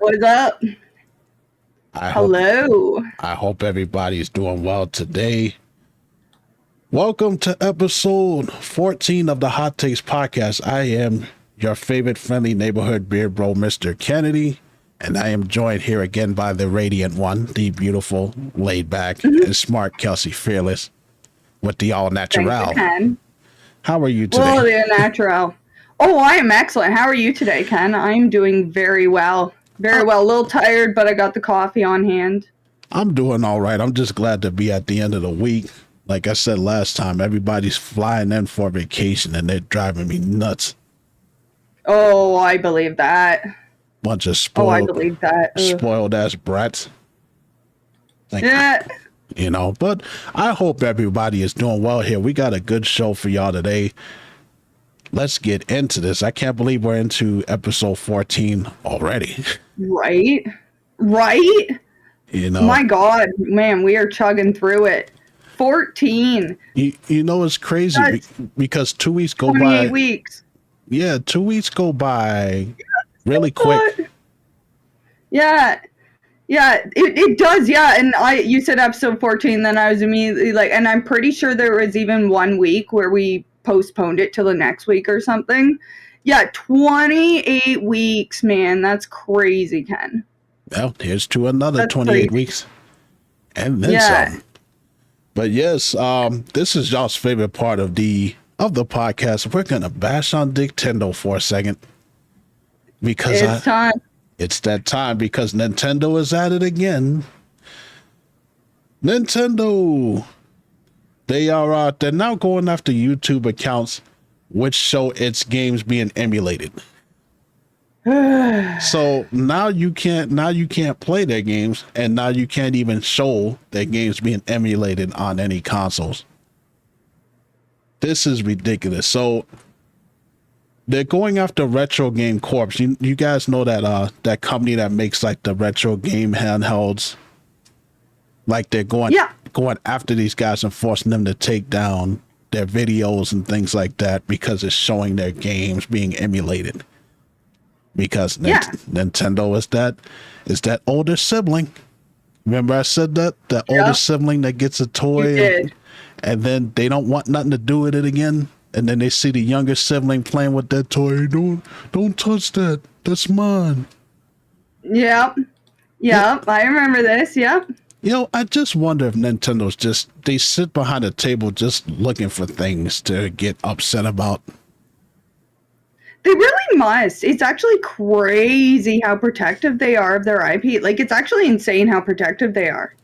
What's up? I hope Hello. I hope everybody's doing well today. Welcome to episode 14 of the Hot Takes podcast. I am your favorite friendly neighborhood beer bro, Mr. Kennedy, and I am joined here again by the radiant one, the beautiful, laid back, and smart Kelsey Fearless with the all Thank you, natural. Ken. How are you Well, today? the natural. Oh, I am excellent. How are you today, Ken? I'm doing very well. Very I- well. A little tired, but I got the coffee on hand. I'm doing all right. I'm just glad to be at the end of the week. Like I said last time, everybody's flying in for vacation and they're driving me nuts. Oh, I believe that. Bunch of Oh, I believe that. Ugh. spoiled ass brats. Like, Yeah. but I hope everybody is doing well here. We got a good show for y'all today. Let's get into this. I can't believe we're into episode 14 already. Right? Right? My God, man, we are chugging through it. 14. It's crazy because 2 weeks go 28 by. weeks. Yeah, 2 weeks go by really quick. Yeah. Yeah, it does. Yeah. And you said episode 14, then I was immediately like, and I'm pretty sure there was even 1 week where we postponed it till the next week or something. Yeah, 28 weeks, man. That's crazy, Ken. Well, here's to another That's 28 crazy. weeks. And then some. But yes, this is y'all's favorite part of the podcast. We're gonna bash on Nintendo for a second. Because it's time. It's that time because Nintendo is at it again. Nintendo. They're now going after YouTube accounts which show its games being emulated. So now you can't play their games, and now you can't even show their games being emulated on any consoles. This is ridiculous. So they're going after Retro Game Corp. You guys know that that company that makes like the retro game handhelds. Like they're going after these guys and forcing them to take down their videos and things like that because it's showing their games being emulated. Because Nintendo is that older sibling. Remember I said that older sibling that gets a toy and then they don't want nothing to do with it again. And then they see the younger sibling playing with that toy. Don't touch that. That's mine. Yep. I remember this. Yep. I just wonder if Nintendo's they sit behind a table just looking for things to get upset about. They really must. It's actually crazy how protective they are of their IP. Like, it's actually insane how protective they are.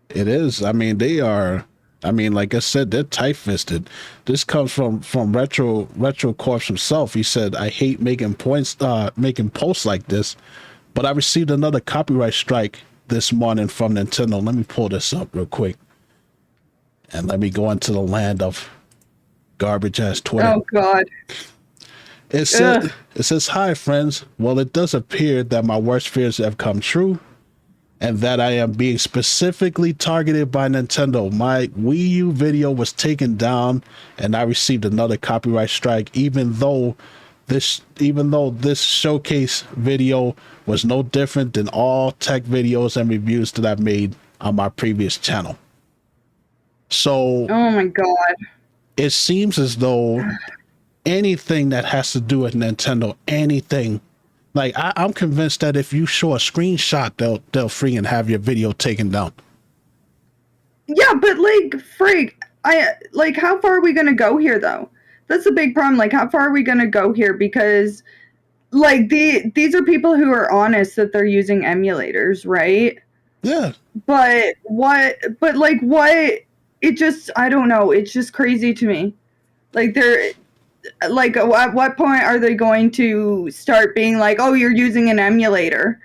It is. I mean, they are. I mean, like I said, they're tight-fisted. This comes from Retro Corp's himself. He said, "I hate making posts like this, but I received another copyright strike this morning from Nintendo." Let me pull this up real quick, and let me go into the land of garbage-ass Twitter. Oh God. It says, "Hi, friends. Well, it does appear that my worst fears have come true, and that I am being specifically targeted by Nintendo. My Wii U video was taken down, and I received another copyright strike, even though this showcase video was no different than all tech videos and reviews that I've made on my previous channel." So, oh my God. It seems as though anything that has to do with Nintendo, anything, like I'm convinced that if you show a screenshot, they'll freaking have your video taken down. Yeah, but like, how far are we gonna go here though? That's the big problem. Like, how far are we gonna go here? Because like these are people who are honest that they're using emulators, right? Yeah. But it just, I don't know. It's just crazy to me. Like at what point are they going to start being like, oh, you're using an emulator,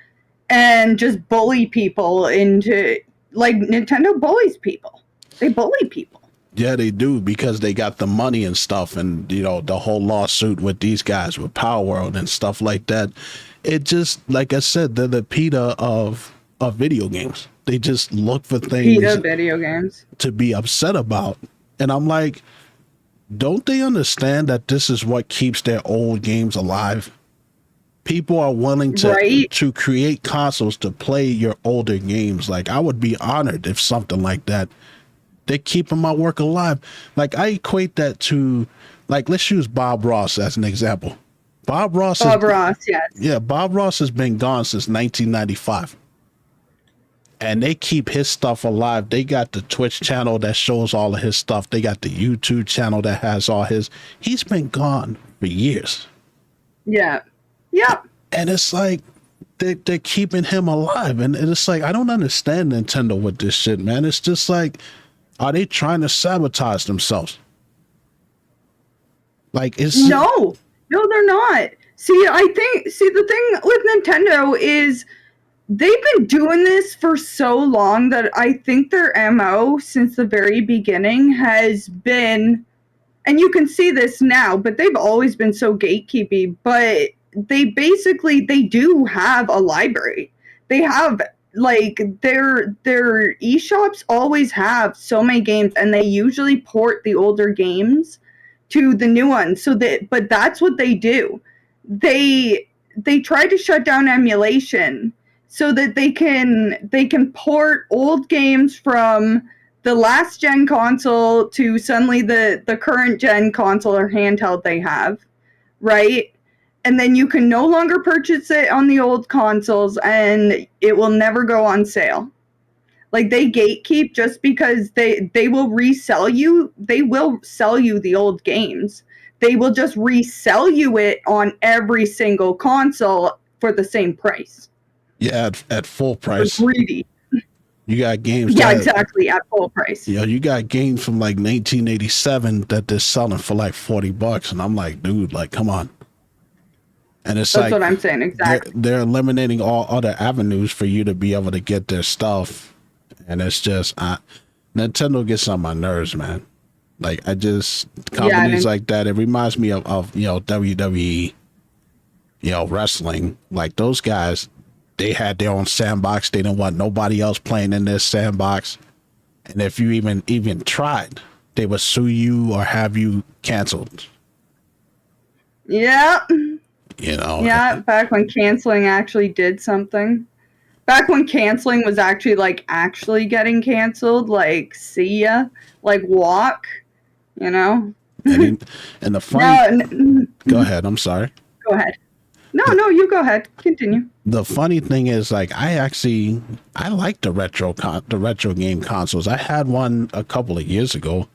and just bully people into, like, Nintendo bullies people. They bully people. Yeah, they do, because they got the money and stuff, and the whole lawsuit with these guys with Power World and stuff like that. It just, like I said, they're the PETA of video games. They just look for things PETA video games to be upset about. And I'm like, don't they understand that this is what keeps their old games alive? People are willing Right? to create consoles to play your older games. Like, I would be honored if something like that. They're keeping my work alive. Like, I equate that to, like, let's use Bob Ross as an example. Bob Ross Bob Ross, yes. yeah, Bob Ross has been gone since 1995. And they keep his stuff alive. They got the Twitch channel that shows all of his stuff. They got the YouTube channel that has all his. He's been gone for years. Yeah. Yep. And it's like they're keeping him alive. And it's like, I don't understand Nintendo with this shit, man. It's just like, are they trying to sabotage themselves? Like, it's No, they're not. See, the thing with Nintendo is they've been doing this for so long that I think their MO since the very beginning has been, and you can see this now, but they've always been so gatekeepy, but they do have a library. They have, like, their eShops always have so many games, and they usually port the older games to the new ones. But that's what they do. They try to shut down emulation so that they can port old games from the last gen console to suddenly the current gen console or handheld they have, right? And then you can no longer purchase it on the old consoles, and it will never go on sale. Like, they gatekeep just because they will resell you. They will sell you the old games. They will just resell you it on every single console for the same price. Yeah, at full price. They're greedy. You got games. Yeah, exactly, at full price. You know, you got games from like 1987 that they're selling for like $40, and I'm like, dude, like, come on. And it's That's like, what I'm saying, exactly. They're eliminating all other avenues for you to be able to get their stuff, and it's just Nintendo gets on my nerves, man. Like, companies like that. It reminds me of WWE, wrestling. Like, those guys, they had their own sandbox. They didn't want nobody else playing in their sandbox. And if you even tried, they would sue you or have you canceled. Yeah. Yeah, back when canceling actually did something. Back when canceling was actually getting canceled, like, see ya, like, walk, And the funny... Go ahead, I'm sorry. Go ahead. No, you go ahead. Continue. The funny thing is, like, I like the retro game consoles. I had one a couple of years ago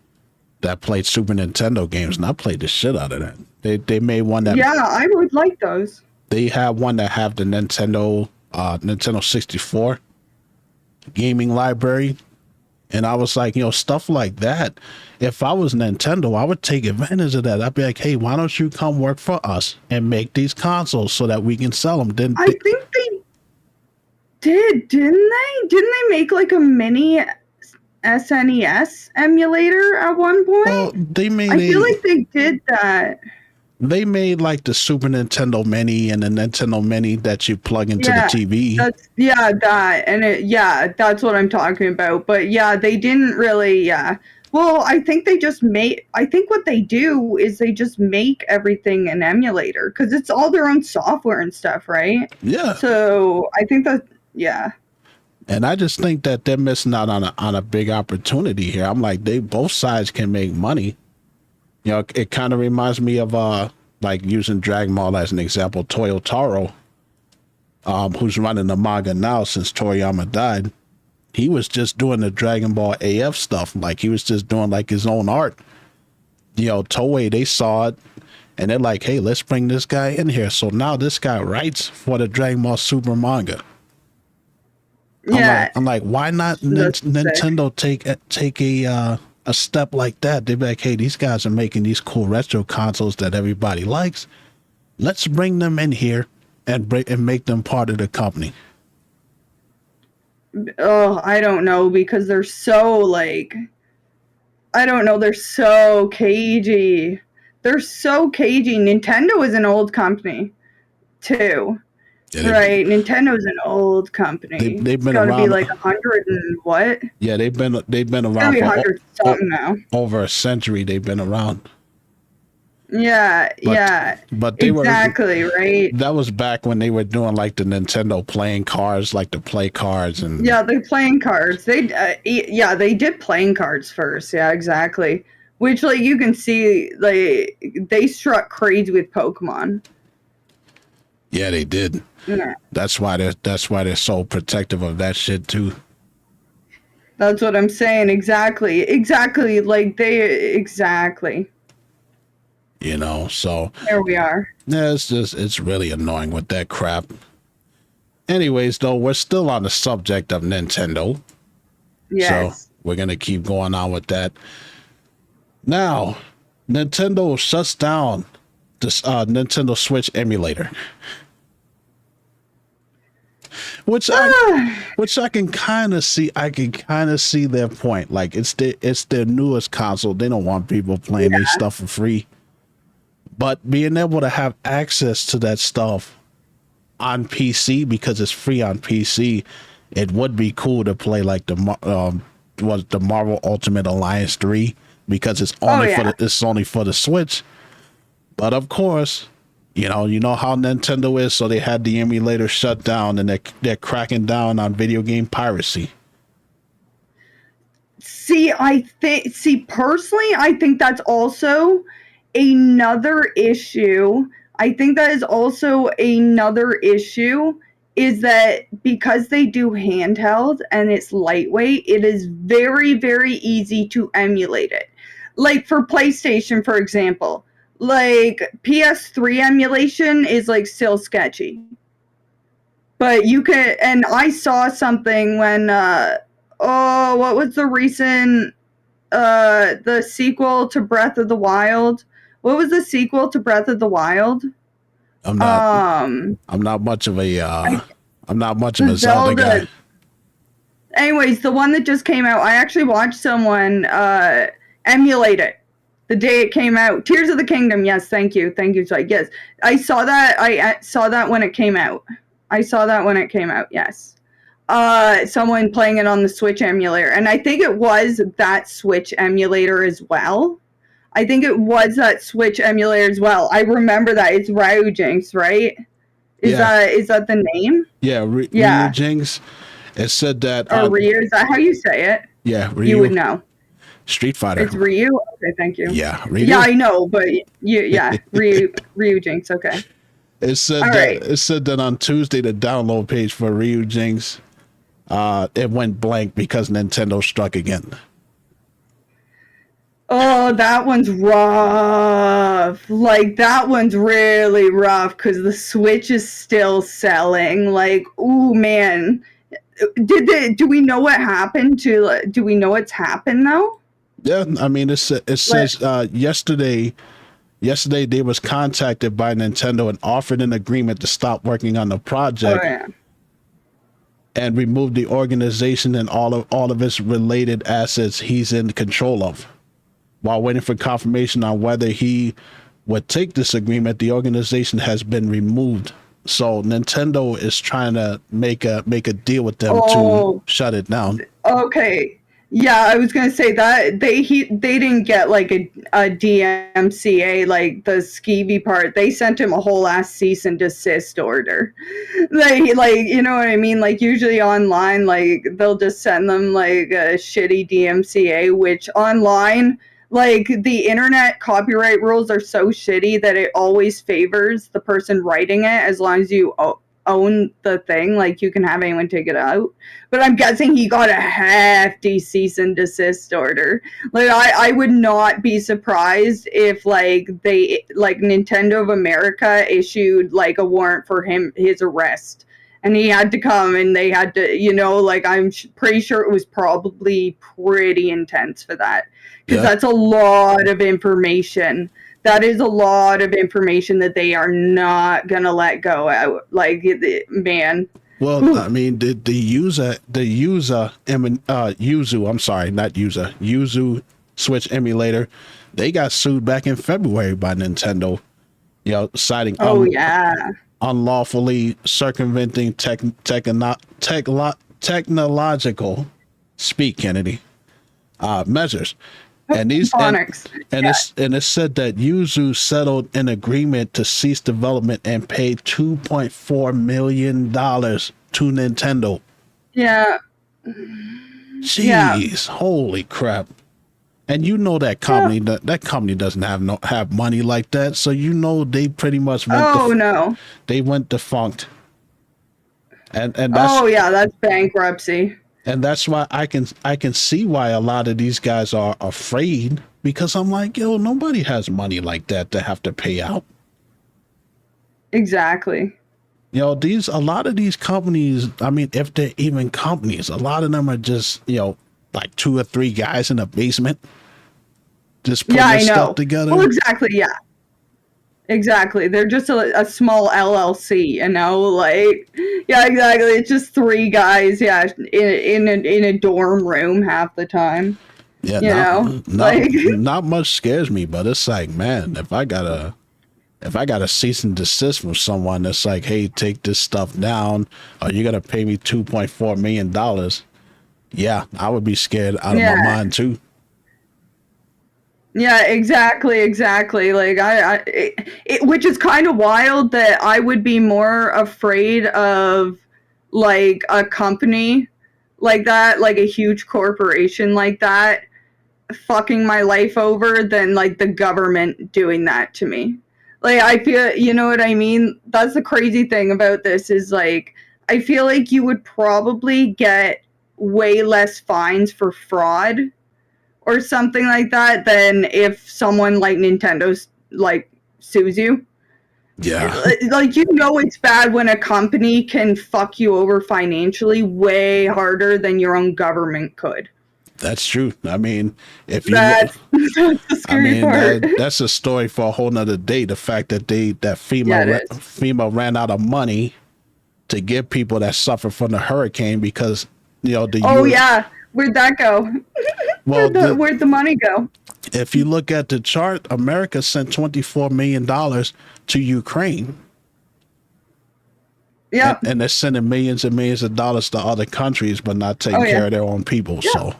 that played Super Nintendo games, and I played the shit out of that. They made one that... Yeah, I would like those. They have one that have the Nintendo 64 gaming library. And I was like, stuff like that. If I was Nintendo, I would take advantage of that. I'd be like, hey, why don't you come work for us and make these consoles so that we can sell them? I think they did, didn't they? Didn't they make like a mini SNES emulator at one point? Well, I feel like they did that. They made like the Super Nintendo Mini and the Nintendo Mini that you plug into the TV. That's what I'm talking about. But yeah, they didn't really, Well, I think what they do is they just make everything an emulator because it's all their own software and stuff, right? Yeah. So I think that, yeah. And I just think that they're missing out on a big opportunity here. I'm like, both sides can make money. It kind of reminds me of like using Dragon Ball as an example. Toyotaro, who's running the manga now since Toriyama died, he was just doing the Dragon Ball AF stuff. Like, he was just doing like his own art. Toei, they saw it and they're like, hey, let's bring this guy in here. So now this guy writes for the Dragon Ball Super manga. Yeah. I'm like, why not Nintendo take a step like that? They'd be like, hey, these guys are making these cool retro consoles that everybody likes. Let's bring them in here and make them part of the company. Oh, I don't know, because they're so they're so cagey. They're so cagey. Nintendo is an old company too. Yeah, right, Nintendo's an old company. They've been around. It's got to be like 100 and what? Yeah, they've been around for now. Over a century. They've been around. Yeah, But yeah, but they were exactly, right? that was back when they were doing like the Nintendo playing cards, like the play cards, and Yeah, they're playing cards. Yeah, they did playing cards first. Yeah, exactly. Which, like, you can see, like, they struck crazy with Pokemon. yeah, they did. Yeah, That's why they're so protective of that shit too. that's what I'm saying. Exactly, exactly. Like exactly. So There we are. yeah, it's really annoying with that crap. Anyways, though, we're still on the subject of Nintendo, so Yes. we're gonna keep going on with that. Now, Nintendo shuts down this Nintendo Switch emulator, which I which I can kind of see. I can kind of see their point. Like it's their newest console. They don't want people playing their stuff for free. But being able to have access to that stuff on PC because it's free on PC, it would be cool to play like was the Marvel Ultimate Alliance 3 because it's Oh only yeah. it's only for the Switch. But of course, you know how Nintendo is, so they had the emulator shut down and they're cracking down on video game piracy. See, personally, I think that's also another issue. I think that is also another issue is that because they do handheld and it's lightweight, it is very, very easy to emulate it. Like for PlayStation, for example, like PS3 emulation is like still sketchy. But you can, and I saw something when, oh, what was the recent, the sequel to Breath of the Wild? What was the sequel to Breath of the Wild? I'm not Um, I'm not much of a I, I'm not much of the a Zelda Zelda. guy. Anyways, the one that just came out, I actually watched someone emulate it the day it came out. Tears of the Kingdom. Yes, thank you, thank you. So yes, I saw that. I saw that when it came out. I saw that when it came out. Yes. Someone playing it on the Switch emulator, and I think it was that Switch emulator as well. I think it was that Switch emulator as well. I remember that it's Ryu Jinx, right? Yeah, Is that the name? yeah, Ryu Yeah, Jinx. It said that or Ryu? Is that how you say it? yeah, You would Ryu know. Street Fighter. It's Ryu. Okay, thank you. Yeah, Yeah, Ryu. I know, but yeah, Ryu Jinx. Okay, all right. It said that on Tuesday the download page for Ryu Jinx it went blank because Nintendo struck again. Oh, that one's rough. Like that one's really rough because the Switch is still selling. Like, ooh, man. Do we know what happened to? Do we know what's happened though? Yeah, I mean it Like, says yesterday they was contacted by Nintendo and offered an agreement to stop working on the oh project yeah. and remove the organization and all of its related assets he's in control of. While waiting for confirmation on whether he would take this agreement, the organization has been removed. So Nintendo is trying to make a deal with them to Oh, shut it down. okay. Yeah, I was gonna say that they didn't get like a DMCA like the skeevy part. They sent him a whole ass cease and desist order. Like you know what I mean? Like usually online, like they'll just send them like a shitty DMCA, which online, like the internet copyright rules are so shitty that it always favors the person writing it as long as you own the thing. Like you can have anyone take it out, but I'm guessing he got a hefty cease and desist order. Like I would not be surprised if like Nintendo of America issued like a warrant for his arrest and he had to come and they had to, like I'm pretty sure it was probably pretty intense for that because Yeah. that's a lot of information. That is a lot of information that they are not gonna let go out. Like, man. Well, Whew. I mean, Yuzu, I'm sorry, not user, Yuzu Switch emulator, they got sued back in February by Nintendo, citing Oh yeah. unlawfully circumventing technological speak Kennedy measures. And these Phonics. and it said that Yuzu settled an agreement to cease development and pay $2.4 million to Nintendo. Yeah. Jeez, holy crap! And you know that company that company doesn't have money like that, so you know they pretty much went they went defunct. And that's that's bankruptcy. and that's why I can see why a lot of these guys are afraid, because I'm like, yo, nobody has money like that to have to pay out. Exactly. You know, a lot of these companies, I mean, if they're even companies, a lot of them are just, like 2 or 3 guys in a basement just putting their stuff together. Well, exactly, yeah. Exactly. They're just a small LLC, like, yeah, exactly. It's just 3 guys, yeah, in a dorm room half the time. Yeah, not much scares me, but it's like, man, if I got a cease and desist from someone that's like, hey, take this stuff down, or you're gonna pay me $2.4 million, yeah, I would be scared out of my mind too. Yeah, exactly. Like which is kind of wild that I would be more afraid of like a company like that, like a huge corporation like that, fucking my life over than like the government doing that to me. Like I feel, you know what I mean? That's the crazy thing about this is like I feel like you would probably get way less fines for fraud or something like that than if someone like Nintendo's like sues you. Yeah. Like, it's bad when a company can fuck you over financially way harder than your own government could. That's true. I mean, if you that's the scary part. That's a story for a whole nother day. The fact that FEMA ran out of money to give people that suffer from the hurricane because where'd that go? Well, where'd the money go? If you look at the chart, America sent $24 million to Ukraine. Yeah, and they're sending millions and millions of dollars to other countries, but not taking care of their own people. Yeah. So.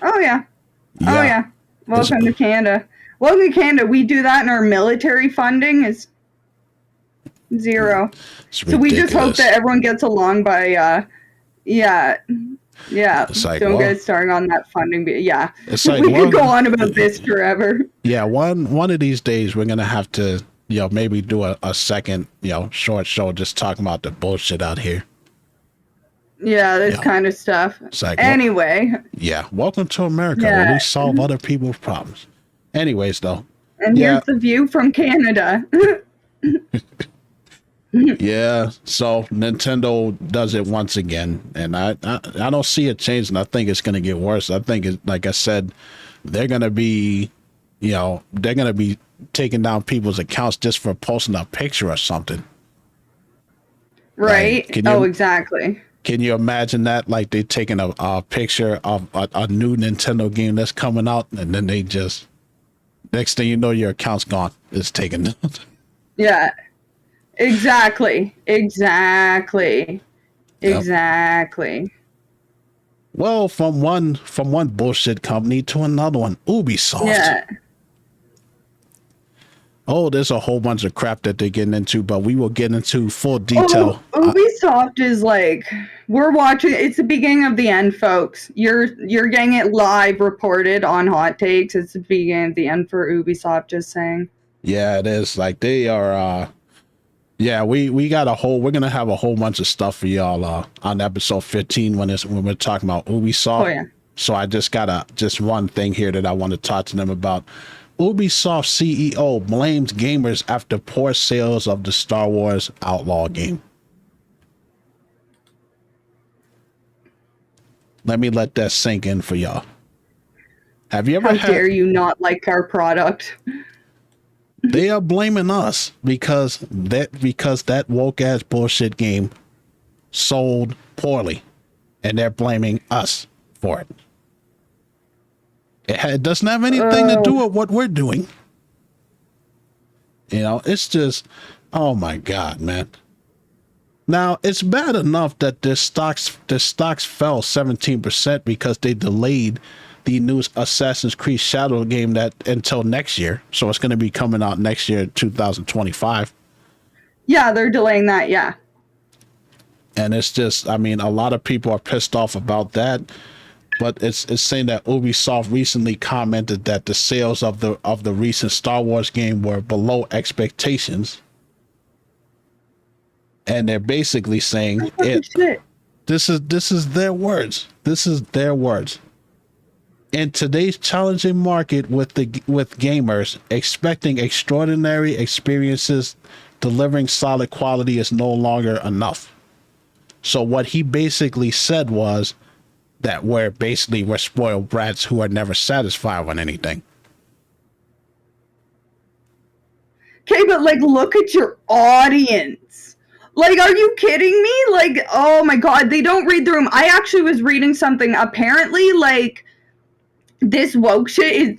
Oh yeah. Welcome to Canada. We do that, and our military funding is 0. So we just hope that everyone gets along by it's like, don't get started on that funding. Yeah, it's like we could go on about this forever. Yeah, one of these days we're gonna have to, maybe do a second, short show just talking about the bullshit out here. Yeah, this kind of stuff. It's like, anyway. Welcome to America, where we solve other people's problems. Anyways, though. And here's the view from Canada. Yeah, so Nintendo does it once again, and I don't see it changing. I think it's going to get worse. I think, like I said, they're going to be, taking down people's accounts just for posting a picture or something. Right. Exactly. Can you imagine that? Like they taking a picture of a new Nintendo game that's coming out, and then they just, next thing you know, your account's gone. It's taken down. Yeah. Exactly. Well, from one bullshit company to another one, Ubisoft. Yeah. Oh, there's a whole bunch of crap that they're getting into, but we will get into full detail. Ubisoft is like, we're watching. It's the beginning of the end, folks. You're getting it live reported on Hot Takes. It's the beginning of the end for Ubisoft. Just saying. Yeah, it is. Like they are. Yeah, we got we're gonna have a whole bunch of stuff for y'all on episode 15 when we're talking about Ubisoft. Oh yeah. So I just got one thing here that I want to talk to them about. Ubisoft CEO blames gamers after poor sales of the Star Wars Outlaw game. Let me let that sink in for y'all. Have you ever How dare you not like our product? They are blaming us because that woke ass bullshit game sold poorly, and they're blaming us for it. It doesn't have anything to do with what we're doing. It's just, oh my God, man. Now, it's bad enough that their stocks fell 17% because they delayed the new Assassin's Creed Shadow game that until next year. So it's going to be coming out next year, 2025. Yeah, they're delaying that. Yeah. And it's just, I mean, a lot of people are pissed off about that. But it's saying that Ubisoft recently commented that the sales of the recent Star Wars game were below expectations. And they're basically saying Shit. This is their words. This is their words. In today's challenging market with gamers expecting extraordinary experiences, delivering solid quality is no longer enough. So what he basically said was that we're spoiled brats who are never satisfied with anything. Okay, but like, look at your audience. Like, are you kidding me? Like, oh my God, they don't read the room. I actually was reading something. Apparently, like, this woke shit is,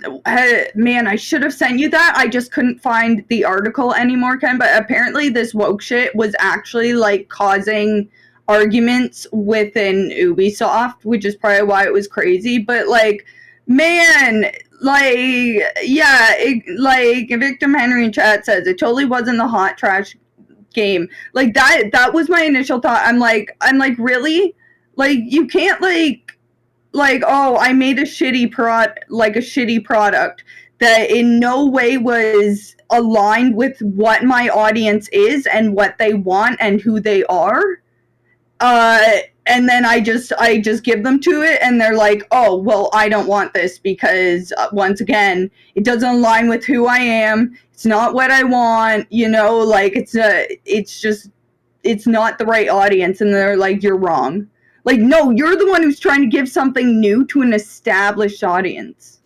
man, I should have sent you that. I just couldn't find the article anymore, Ken. But apparently, this woke shit was actually like causing arguments within Ubisoft, which is probably why it was crazy. But like, man, like, yeah, like Victim Henry in chat says, it totally wasn't the hot trash game. Like that was my initial thought. I'm like, really? Like, you can't like, oh, I made a shitty product that in no way was aligned with what my audience is and what they want and who they are. And then I just give them to it, and they're like, oh, well, I don't want this because once again, it doesn't align with who I am. It's not what I want, like it's not the right audience. And they're like, you're wrong. Like, no, you're the one who's trying to give something new to an established audience.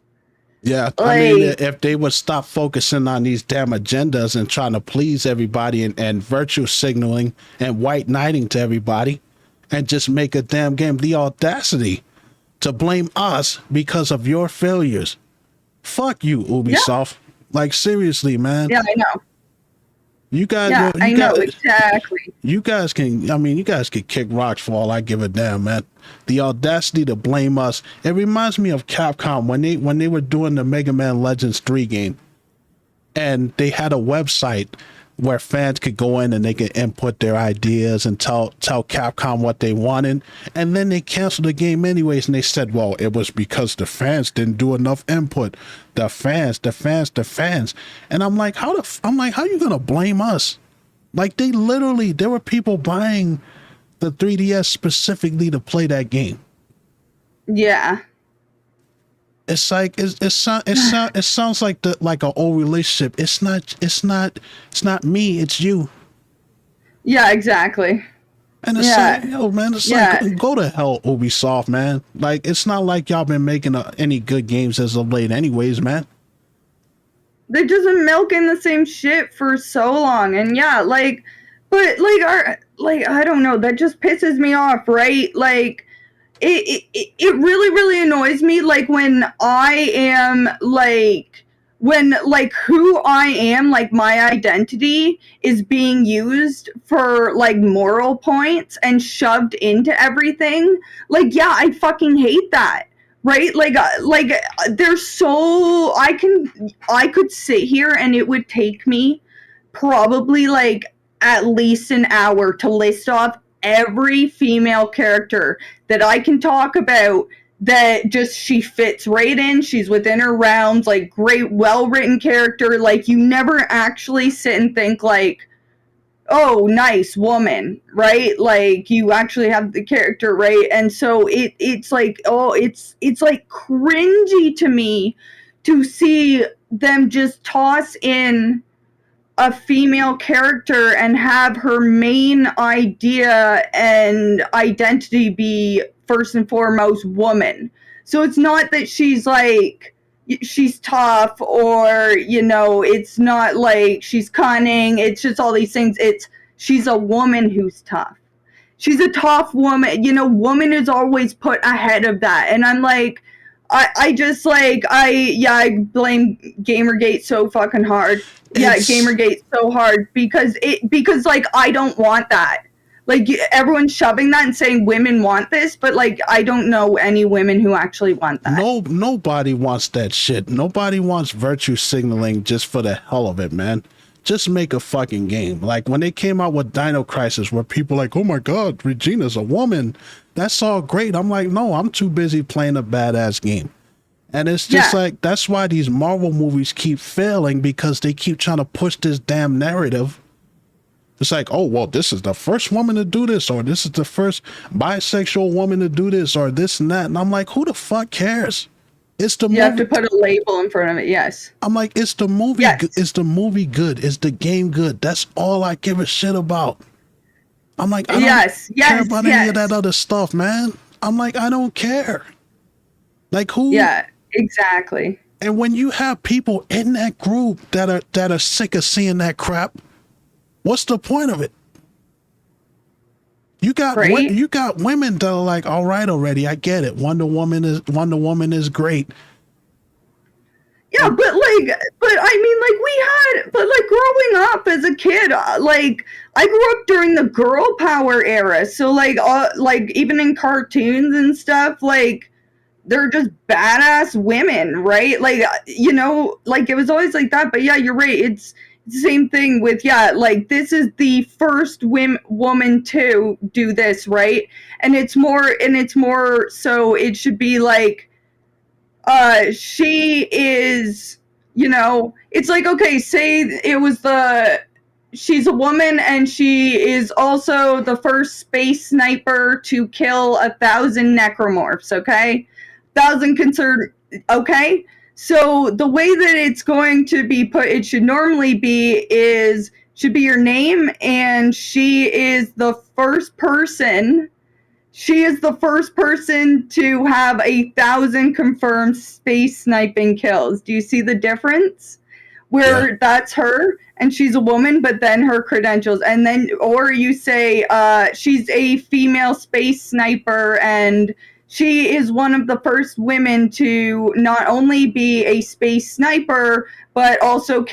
Yeah, I mean, if they would stop focusing on these damn agendas and trying to please everybody and virtue signaling and white knighting to everybody and just make a damn game, the audacity to blame us because of your failures. Fuck you, Ubisoft. Yeah. Like, seriously, man. Yeah, I know. You guys, yeah, I know, exactly. You guys can kick rocks for all I give a damn, man. The audacity to blame us. It reminds me of Capcom when they were doing the Mega Man Legends 3 game, and they had a website where fans could go in and they could input their ideas and tell Capcom what they wanted, and then they canceled the game anyways. And they said, well, it was because the fans didn't do enough input. The fans. And I'm like, how are you gonna blame us? Like, there were people buying the 3DS specifically to play that game. Yeah. It's like it sounds like an old relationship. It's not me, it's you. Yeah, exactly. And it's like, yo, man, it's like, go to hell, Ubisoft, man. Like, it's not like y'all been making any good games as of late anyways, man. They've just been milking the same shit for so long. And yeah, like, but like, I don't know, that just pisses me off, right? Like, it really, really annoys me, like, when I am, like, who I am, like, my identity is being used for, like, moral points and shoved into everything. Like, yeah, I fucking hate that, right? Like, there's so, I could sit here and it would take me probably, like, at least an hour to list off every female character that I can talk about that just she fits right in. She's within her realms, like, great, well-written character. Like, you never actually sit and think, like, oh, nice woman, right? Like, you actually have the character, right? And so it's like, oh, it's like cringy to me to see them just toss in a female character and have her main idea and identity be first and foremost woman. So it's not that she's like, she's tough, or, it's not like she's cunning. It's just all these things. She's a woman who's tough. She's a tough woman. Woman is always put ahead of that. And I'm like, I just like, I blame Gamergate so fucking hard. Yeah, Gamergate so hard because like, I don't want that. Like everyone's shoving that and saying women want this, but like I don't know any women who actually want that. No, nobody wants that shit. Nobody wants virtue signaling just for the hell of it, man. Just make a fucking game. Like when they came out with Dino Crisis, where people like, oh my god, Regina's a woman. That's all great. I'm like, no, I'm too busy playing a badass game. And it's just like, that's why these Marvel movies keep failing, because they keep trying to push this damn narrative. It's like, oh, well, this is the first woman to do this, or this is the first bisexual woman to do this, or this and that. And I'm like, who the fuck cares? It's the movie. You have to put a label in front of it. Yes. I'm like, it's the movie. Yes. Is the movie good? Is the game good? That's all I give a shit about. I'm like, I don't care about any of that other stuff, man. I'm like, I don't care. Like who? Yeah, exactly. And when you have people in that group that are sick of seeing that crap, what's the point of it? You got women that are like, all right, already, I get it. Wonder Woman is great. Yeah, but I mean, like growing up as a kid, like I grew up during the girl power era. So like even in cartoons and stuff, like they're just badass women, right? Like, you know, like it was always like that. But yeah, you're right. It's the same thing with, like this is the first woman to do this, right? And it's more so it should be like, she is, you know, it's like, okay, say it was she's a woman and she is also the first space sniper to kill 1,000 necromorphs, okay? 1,000 concerned, okay? So the way that it's going to be put, it should normally be should be your name, and she is the first person to have 1,000 confirmed space sniping kills. Do you see the difference? Where that's her and she's a woman, but then her credentials, and then, or you say she's a female space sniper and she is one of the first women to not only be a space sniper, but also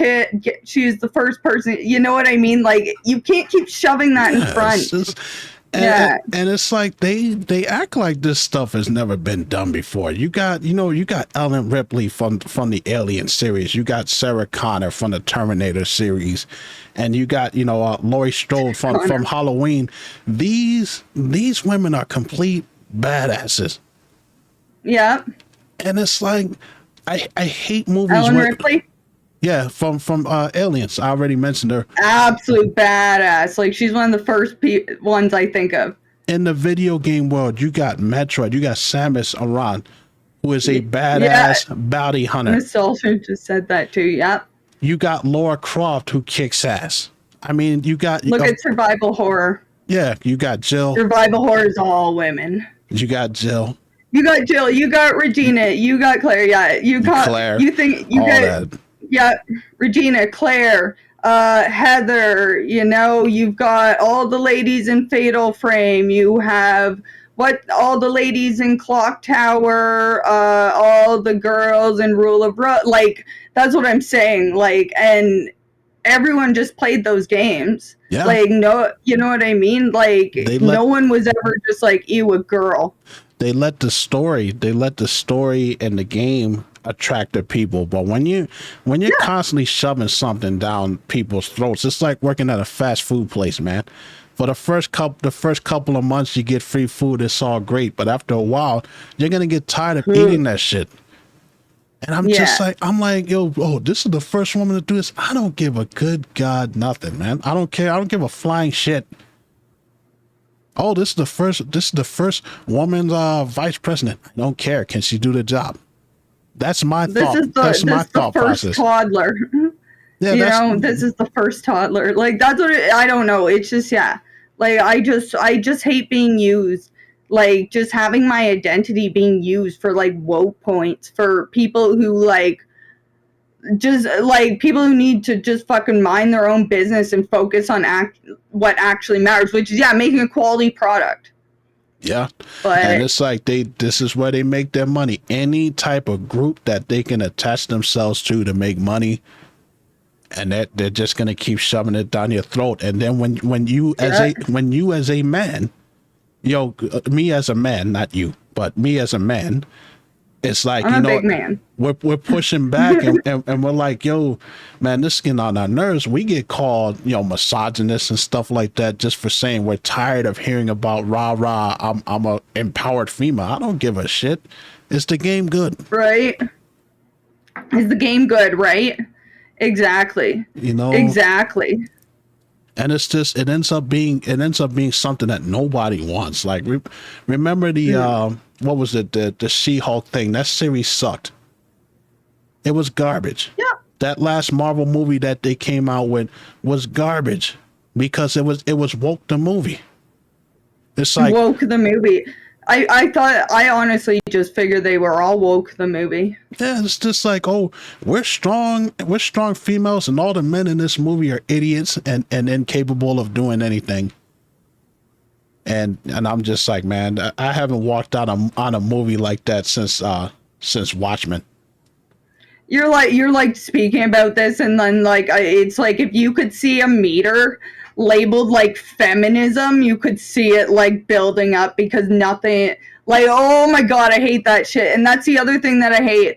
she's the first person. You know what I mean? Like, you can't keep shoving that in front. And it's like they act like this stuff has never been done before. You got Ellen Ripley from the Alien series. You got Sarah Connor from the Terminator series, and you got Laurie Strode from Halloween. These women are complete badasses. Yeah. And it's like I hate movies. Ellen Ripley. Yeah, from Aliens. I already mentioned her. Absolute badass. Like, she's one of the first ones I think of. In the video game world, you got Metroid. You got Samus Aran, who is a badass bounty hunter. Miss Sullivan just said that too. Yep. You got Lara Croft, who kicks ass. I mean, look at survival horror. Yeah, you got Jill. Survival horror is all women. You got Jill. You got Jill. You got Regina. You got Claire. Yeah, you got Claire. You think you got that. Yeah, Regina, Claire, Heather, you've got all the ladies in Fatal Frame. You have all the ladies in Clock Tower, all the girls in Rule of Rose. Like, that's what I'm saying. Like, and everyone just played those games. Yeah. Like, no, you know what I mean? Like, no one was ever just like, ew, a girl. They let the story and the game attract the people, but when you're constantly shoving something down people's throats, it's like working at a fast food place, man. For the first couple of months, you get free food. It's all great, but after a while, you're gonna get tired of eating that shit. And I'm just like, this is the first woman to do this. I don't give a good God nothing, man. I don't care. I don't give a flying shit. Oh, this is the first woman vice president. I don't care. Can she do the job? That's my thought. That's my thought process. Toddler. Yeah, this is the first toddler. Like, that's what I don't know. It's just, like, I just hate being used. Like, just having my identity being used for, like, woke points for people who, like, just, like, people who need to just fucking mind their own business and focus on what actually matters, which is, making a quality product. Yeah, and it's like this is where they make their money. Any type of group that they can attach themselves to make money, and they're just gonna keep shoving it down your throat. And then when you as a man, me as a man, not you, but me as a man, it's like, I'm a big man. We're pushing back and we're like, yo, man, this is getting on our nerves. We get called, misogynist and stuff like that just for saying we're tired of hearing about rah rah. I'm a empowered female. I don't give a shit. Is the game good? Right? Is the game good? Right? Exactly. Exactly. And it's just it ends up being something that nobody wants. Like remember the what was it, the She-Hulk thing? That series sucked. It was garbage. Yeah. That last Marvel movie that they came out with was garbage because it was woke the movie. It's like woke the movie. I honestly just figured they were all woke the movie. Yeah, it's just like, oh, we're strong females, and all the men in this movie are idiots and incapable of doing anything. And I'm just like, man, I haven't walked out on a movie like that since Watchmen. You're like speaking about this, and then like it's like if you could see a meter labeled like feminism, you could see it like building up because nothing like, oh my god, I hate that shit. And that's the other thing that I hate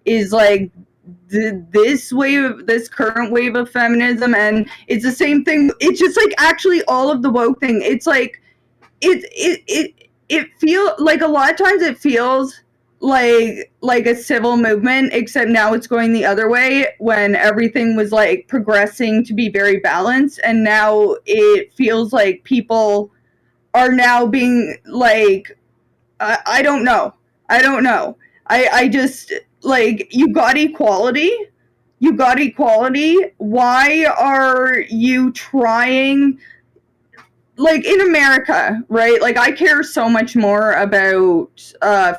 is like this current wave of feminism. And it's the same thing. It's just like actually all of the woke thing. It's like it feels like a lot of times it feels like a civil movement, except now it's going the other way when everything was like progressing to be very balanced, and now it feels like people are now being like I don't know. I just like you got equality. Why are you trying like in America, right? Like I care so much more about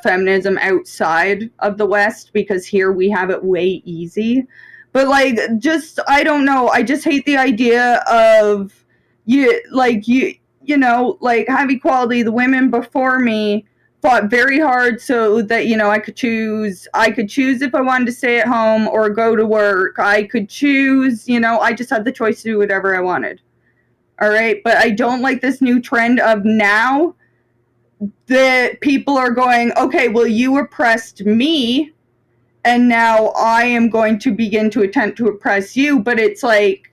feminism outside of the West because here we have it way easy. But like, just I don't know. I just hate the idea of you know like have equality. The women before me fought very hard so that I could choose. I could choose if I wanted to stay at home or go to work. I could choose. I just had the choice to do whatever I wanted. All right, but I don't like this new trend of now that people are going, okay, well, you oppressed me, and now I am going to begin to attempt to oppress you. But it's like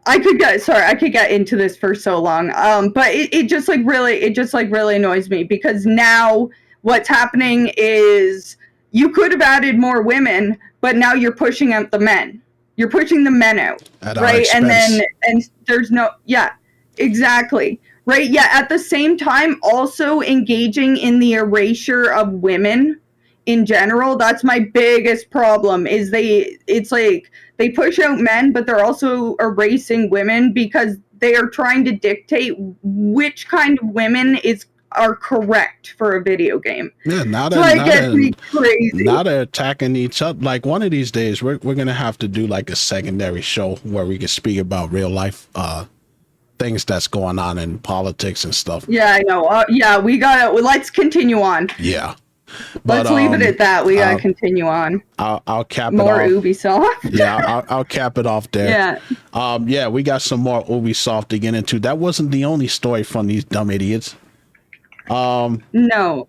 I could get into this for so long. But it just really annoys me because now what's happening is you could have added more women, but now you're pushing out the men. You're pushing the men out, right? And there's no, yeah, exactly, right? Yeah, at the same time, also engaging in the erasure of women in general. That's my biggest problem. It's like they push out men, but they're also erasing women because they are trying to dictate which kind of women are correct for a video game. Yeah, now they're attacking each other. Like one of these days, we're gonna have to do like a secondary show where we can speak about real life things that's going on in politics and stuff. Yeah, I know. Yeah, let's continue on. Yeah. Let's leave it at that. We gotta continue on. I'll cap more it off. Ubisoft. Yeah, I'll cap it off there. Yeah. Yeah, we got some more Ubisoft to get into. That wasn't the only story from these dumb idiots. No.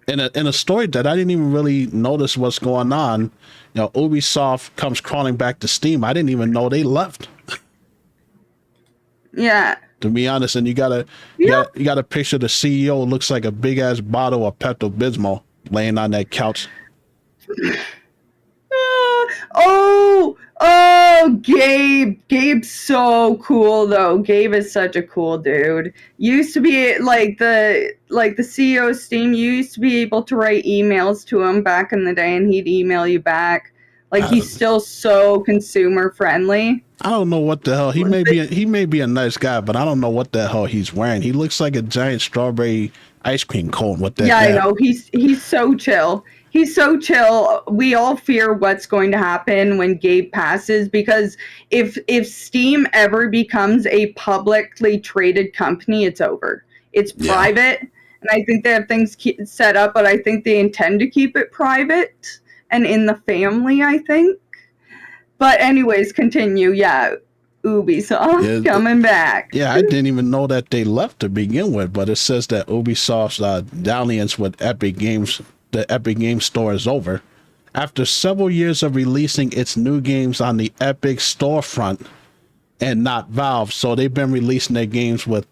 In a story that I didn't even really notice what's going on, Ubisoft comes crawling back to Steam. I didn't even know they left. Yeah. To be honest, and you got a picture of the CEO. Looks like a big ass bottle of Pepto-Bismol laying on that couch. Gabe. Gabe's so cool though. Gabe is such a cool dude. Used to be like the CEO of Steam. You used to be able to write emails to him back in the day, and he'd email you back. Like he's still so consumer friendly. I don't know what the hell he may be a nice guy, but I don't know what the hell he's wearing. He looks like a giant strawberry ice cream cone with that. Yeah, I know. He's so chill. He's so chill. We all fear what's going to happen when Gabe passes, because if Steam ever becomes a publicly traded company, it's over. It's private, and I think they have things set up, but I think they intend to keep it private and in the family, I think. But anyways, continue. Yeah, Ubisoft Yeah, coming back. yeah, I didn't even know that they left to begin with, but it says that Ubisoft's dalliance with Epic Games, the Epic Games Store, is over. After several years of releasing its new games on the Epic storefront and not Valve, so they've been releasing their games with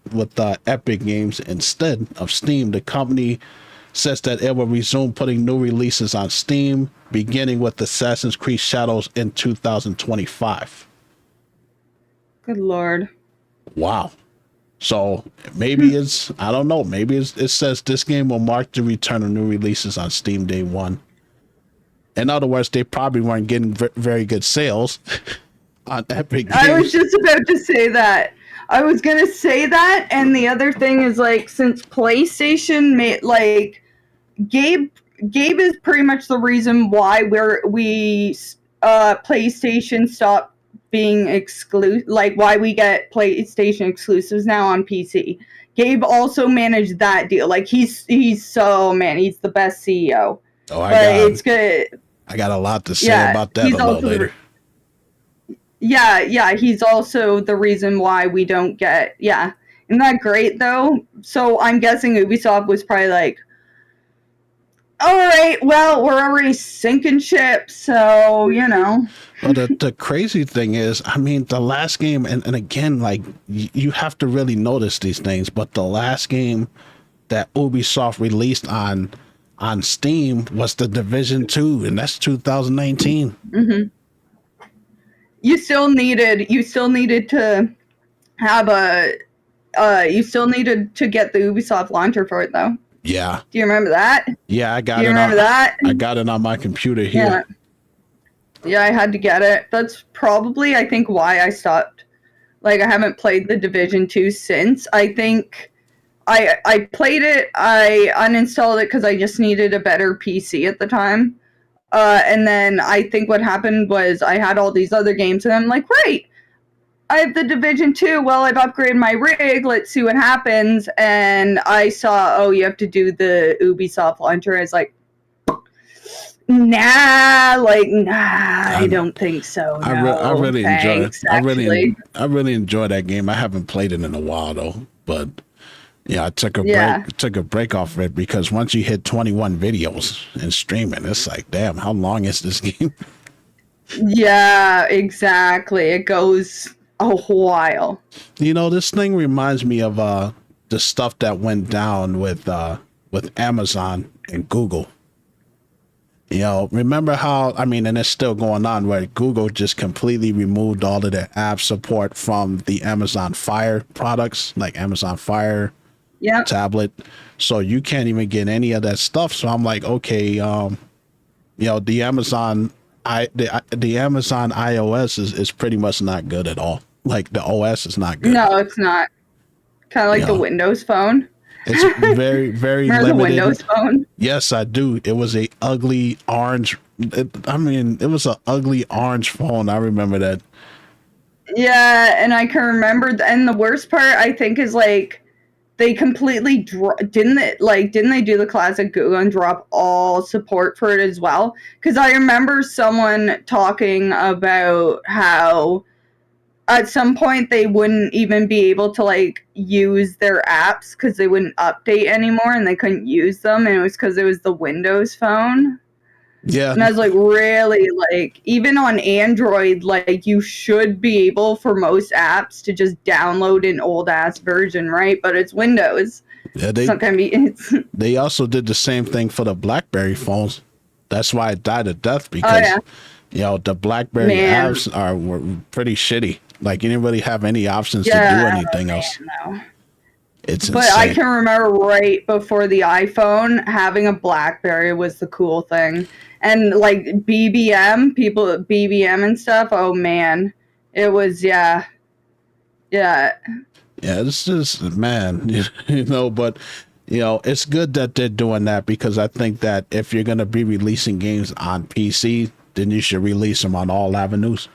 Epic Games instead of Steam. The company says that it will resume putting new releases on Steam, beginning with Assassin's Creed Shadows in 2025. Good Lord. Wow. So maybe it's, I don't know, maybe it says this game will mark the return of new releases on Steam Day 1. In other words, they probably weren't getting very good sales on Epic Games. I was just about to say that. I was going to say that, and the other thing is, like, since PlayStation made, like, Gabe is pretty much the reason why PlayStation stopped being exclusive, like why we get PlayStation exclusives now on PC. Gabe also managed that deal. Like he's so, man, he's the best CEO. Oh, it's good. I got a lot to say about that a little later. Yeah, he's also the reason why we don't get, Isn't that great though? So I'm guessing Ubisoft was probably like, all right, well, we're already sinking ships, so, you know. Well, the crazy thing is, I mean, the last game, and again, like, you have to really notice these things, but the last game that Ubisoft released on Steam was The Division 2, and that's 2019. Mm-hmm. You still needed to have you still needed to get the Ubisoft launcher for it, though. Yeah. Do you remember that? Yeah, I got it. Do you remember that? I got it on my computer here. Yeah, I had to get it. That's probably, I think, why I stopped. Like, I haven't played The Division 2 since. I think I played it, I uninstalled it because I just needed a better PC at the time. And then I think what happened was I had all these other games, and I'm like, great, I have The Division 2. Well, I've upgraded my rig. Let's see what happens. And I saw, oh, you have to do the Ubisoft launcher. I was like, nah, I don't think so. No, I really enjoy it. I really enjoy that game. I haven't played it in a while though, but yeah, I took a break off of it because once you hit 21 videos and streaming, it's like, damn, how long is this game? Yeah, exactly. It goes a while. You know, this thing reminds me of the stuff that went down with Amazon and Google. You know, remember how, I mean, and it's still going on, where Google just completely removed all of their app support from the Amazon Fire products, like Amazon Fire tablet. So you can't even get any of that stuff. So I'm like, okay, you know, the Amazon iOS is pretty much not good at all. Like the OS is not good. No, it's not. Kind of like the Windows Phone. It's very, very limited. The Windows Phone? Yes, I do. It was a ugly orange. It was an ugly orange phone. I remember that. Yeah, and I can remember. And the worst part, I think, is like they completely didn't they do the classic Google and drop all support for it as well? Because I remember someone talking about how at some point they wouldn't even be able to like use their apps because they wouldn't update anymore and they couldn't use them, and it was because it was the Windows Phone. Yeah. And I was like, really? Like, even on Android, like, you should be able for most apps to just download an old ass version, right? But it's Windows. Yeah, it's not gonna be. They also did the same thing for the BlackBerry phones. That's why it died a death, because you know, the BlackBerry apps were pretty shitty. Like, you didn't really have any options to do anything else. No. It's insane. I can remember right before the iPhone, having a BlackBerry was the cool thing. And like BBM and stuff, oh man. It was, Yeah, it's just, man, you know, but, you know, it's good that they're doing that, because I think that if you're going to be releasing games on PC, then you should release them on all avenues.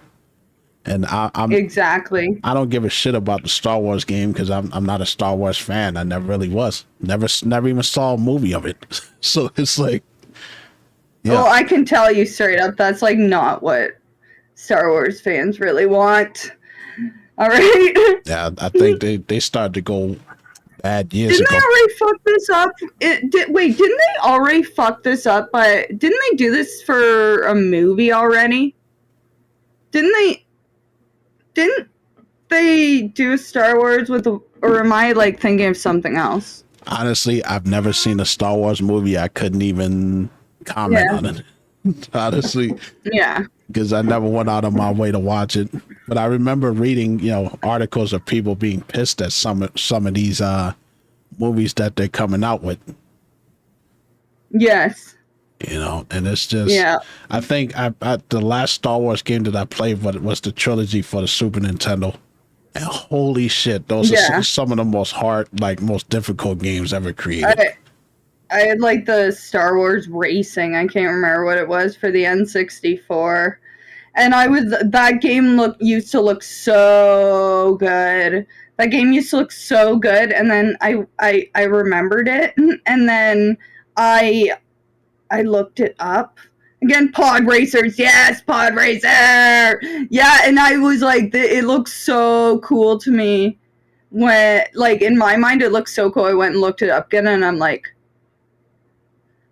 And Exactly. I don't give a shit about the Star Wars game because I'm not a Star Wars fan. I never really was. Never even saw a movie of it. So it's like, Well, yeah, I can tell you straight up, that's like not what Star Wars fans really want. All right. yeah. I think they started to go bad years Didn't they ago. already fuck this up? Wait, didn't they already fuck this up? But didn't they do this for a movie already? Didn't they? Didn't they do Star Wars with? Or am I like thinking of something else? Honestly, I've never seen a Star Wars movie. I couldn't even comment Yeah. on it. Honestly, Yeah. because I never went out of my way to watch it. But I remember reading, articles of people being pissed at some of these movies that they're coming out with. Yes. And it's just, Yeah. I think the last Star Wars game that I played was the trilogy for the Super Nintendo. And holy shit, those are some of the most difficult games ever created. I had like the Star Wars Racing. I can't remember what it was for the N64. And that game used to look so good. That game used to look so good, and then I remembered it, and then I looked it up. Again, Pod Racers, yes, Pod Racer! Yeah, and I was like, it looks so cool to me. When, like, in my mind, it looks so cool. I went and looked it up again, and I'm like,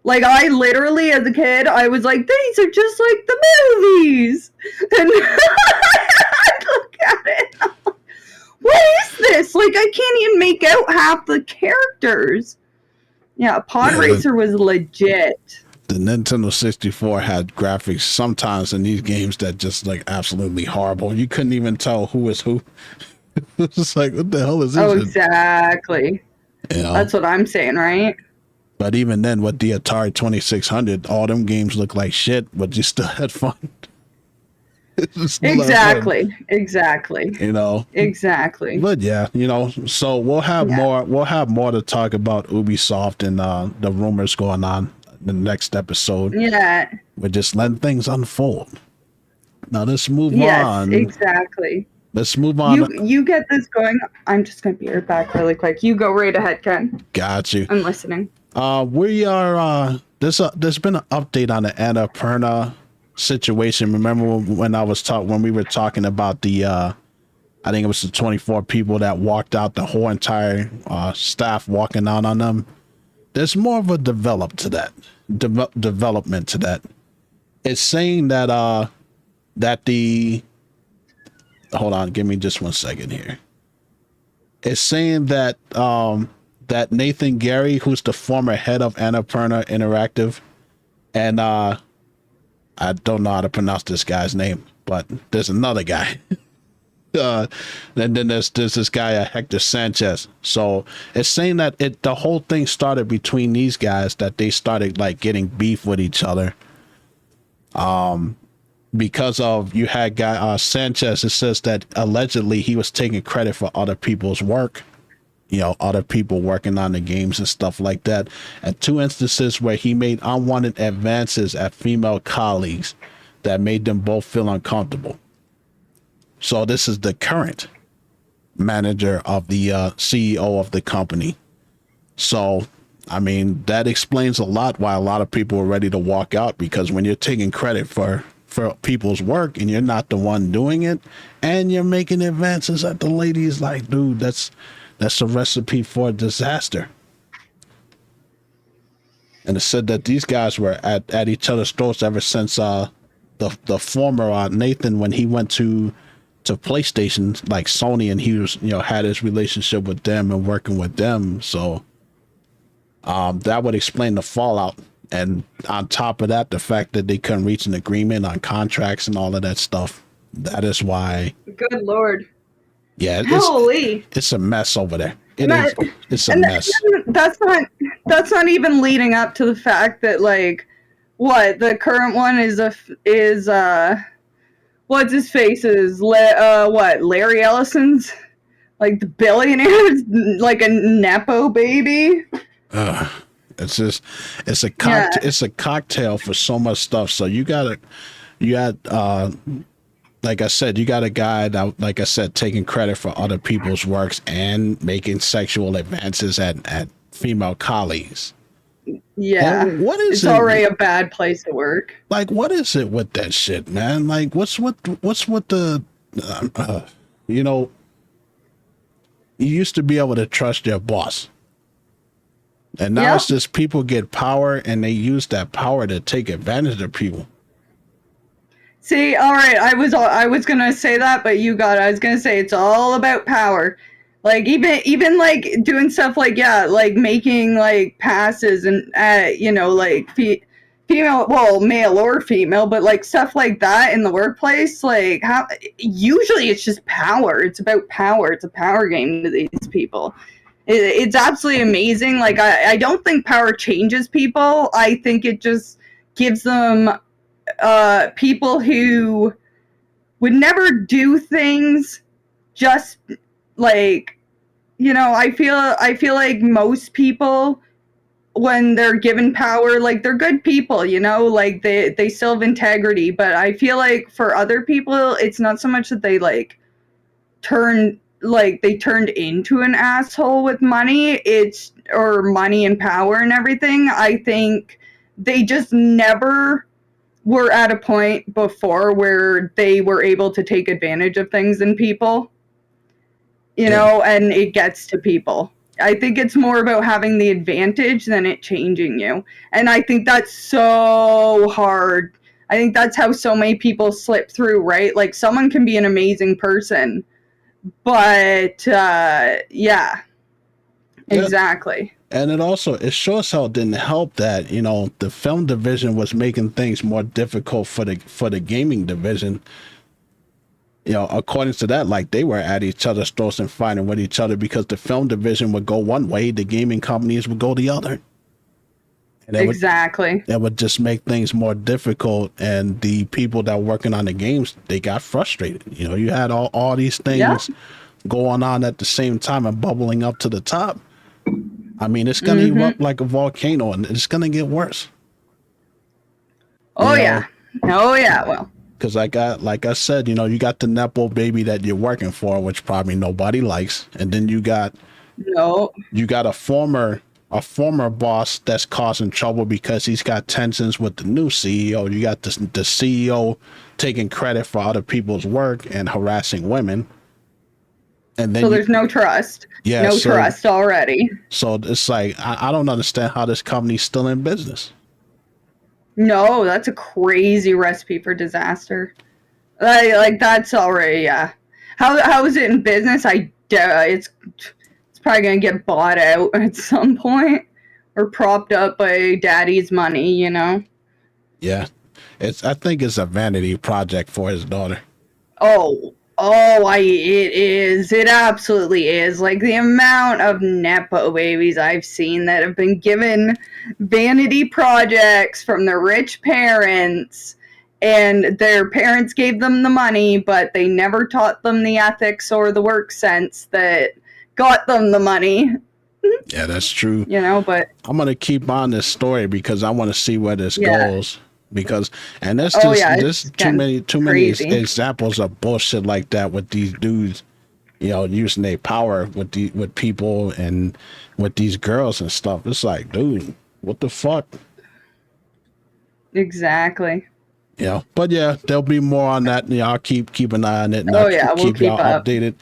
I literally, as a kid, I was like, these are just like the movies. And I look at it, and I'm like, what is this? Like, I can't even make out half the characters. Yeah, Pod Racer was legit. The Nintendo 64 had graphics sometimes in these games that just like absolutely horrible. You couldn't even tell who is who. It's just like, what the hell is this? Oh, exactly. That's what I'm saying, right? But even then, with the Atari 2600, all them games look like shit, but you still had fun. Exactly. Exactly. But yeah, so we'll have more to talk about Ubisoft and the rumors going on in the next episode. Yeah. We're just letting things unfold. Now let's move on. Yes, exactly. Let's move on. You get this going. I'm just gonna be right back really quick. You go right ahead, Ken. Got you. I'm listening. We are there's been an update on the Annapurna situation. Remember when we were talking about the I think it was the 24 people that walked out, the whole entire staff walking out on them. There's more of a development to that. It's saying that hold on, give me just 1 second here. It's saying that that Nathan Gary, who's the former head of Annapurna Interactive, and I don't know how to pronounce this guy's name, but there's another guy. And then there's this guy, Hector Sanchez. So it's saying that the whole thing started between these guys, that they started like getting beef with each other. Because of you had guy Sanchez, it says that allegedly he was taking credit for other people's work. Other people working on the games and stuff like that. And 2 instances where he made unwanted advances at female colleagues that made them both feel uncomfortable. So this is the current manager of the CEO of the company. So, I mean, that explains a lot why a lot of people are ready to walk out, because when you're taking credit for people's work and you're not the one doing it, and you're making advances at the ladies, like, dude, that's a recipe for disaster. And it said that these guys were at each other's throats ever since the former Nathan, when he went to PlayStation, like Sony, and he was had his relationship with them and working with them. So that would explain the fallout. And on top of that, the fact that they couldn't reach an agreement on contracts and all of that stuff. That is why. Good Lord. Yeah, it's a mess over there. It's a mess. That's not even leading up to the fact that, like, what the current one is what's his face is Larry Ellison's, like, the billionaire, like a nepo baby. It's a cocktail for so much stuff. So you had like I said, you got a guy that, like I said, taking credit for other people's works and making sexual advances at female colleagues. Yeah. And what is It's already it a bad place to work. like? What is it with that shit, man? Like, what's with the, you know, you used to be able to trust your boss, and now Yep. it's just people get power and they use that power to take advantage of people. See, all right, I was gonna say that, but you got it. I was gonna say it's all about power. Like even like doing stuff like yeah, like making like passes and you know like female, well, male or female, but like stuff like that in the workplace. Like how usually it's just power. It's about power. It's a power game to these people. It's absolutely amazing. Like I don't think power changes people. I think it just gives them people who would never do things just like I feel like most people when they're given power like they're good people, like they still have integrity, but I feel like for other people it's not so much that they like they turned into an asshole with money, it's or money and power and everything. I think they just never were at a point before where they were able to take advantage of things in people, Yeah. and it gets to people. I think it's more about having the advantage than it changing you. And I think that's so hard. I think that's how so many people slip through, right? Like someone can be an amazing person, but yeah, Yeah. exactly. And it shows how it didn't help that, the film division was making things more difficult for the gaming division. According to that, like they were at each other's throats and fighting with each other because the film division would go one way, the gaming companies would go the other. And Exactly. That would just make things more difficult. And the people that were working on the games, they got frustrated. You had all these things going on at the same time and bubbling up to the top. I mean, it's going to erupt like a volcano and it's going to get worse. Oh, yeah. Oh, yeah. Well, because like I said, you got the Nepo baby that you're working for, which probably nobody likes. And then you got a former boss that's causing trouble because he's got tensions with the new CEO. You got the CEO taking credit for other people's work and harassing women. And then there's no trust. Yeah, trust already. So it's like I don't understand how this company's still in business. No, that's a crazy recipe for disaster. Like that's already How is it in business? It's probably gonna get bought out at some point or propped up by daddy's money. Yeah, I think it's a vanity project for his daughter. It is. It absolutely is. Like the amount of Nepo babies I've seen that have been given vanity projects from their rich parents, and their parents gave them the money, but they never taught them the ethics or the work sense that got them the money. Yeah, that's true. But I'm going to keep on this story because I want to see where this goes. There's too many examples of bullshit like that with these dudes, using their power with people and with these girls and stuff. It's like, dude, what the fuck? Exactly. But yeah, there'll be more on that. I'll keep an eye on it. And we'll keep y'all updated.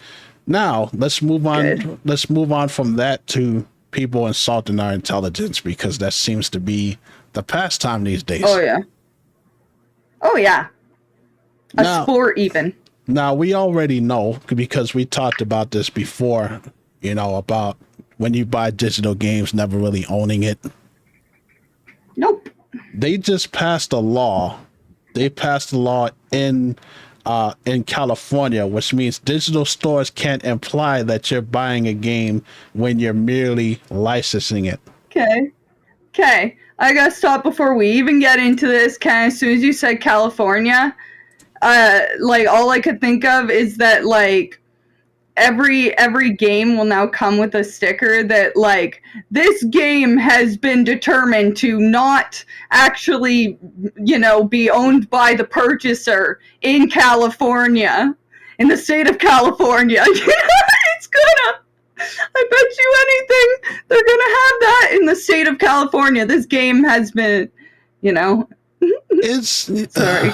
Now let's move on. Good. Let's move on from that to people insulting our intelligence, because that seems to be the pastime these days. Oh yeah. Sport even. Now we already know, because we talked about this before, about when you buy digital games, never really owning it. Nope. They just passed a law. They passed a law in California, which means digital stores can't imply that you're buying a game when you're merely licensing it. Okay. I gotta stop before we even get into this. As soon as you said California, all I could think of is that every game will now come with a sticker that like this game has been determined to not actually, be owned by the purchaser in California, in the state of California. It's gonna. I bet you anything they're gonna have that in the state of California. This game has been, It's Sorry.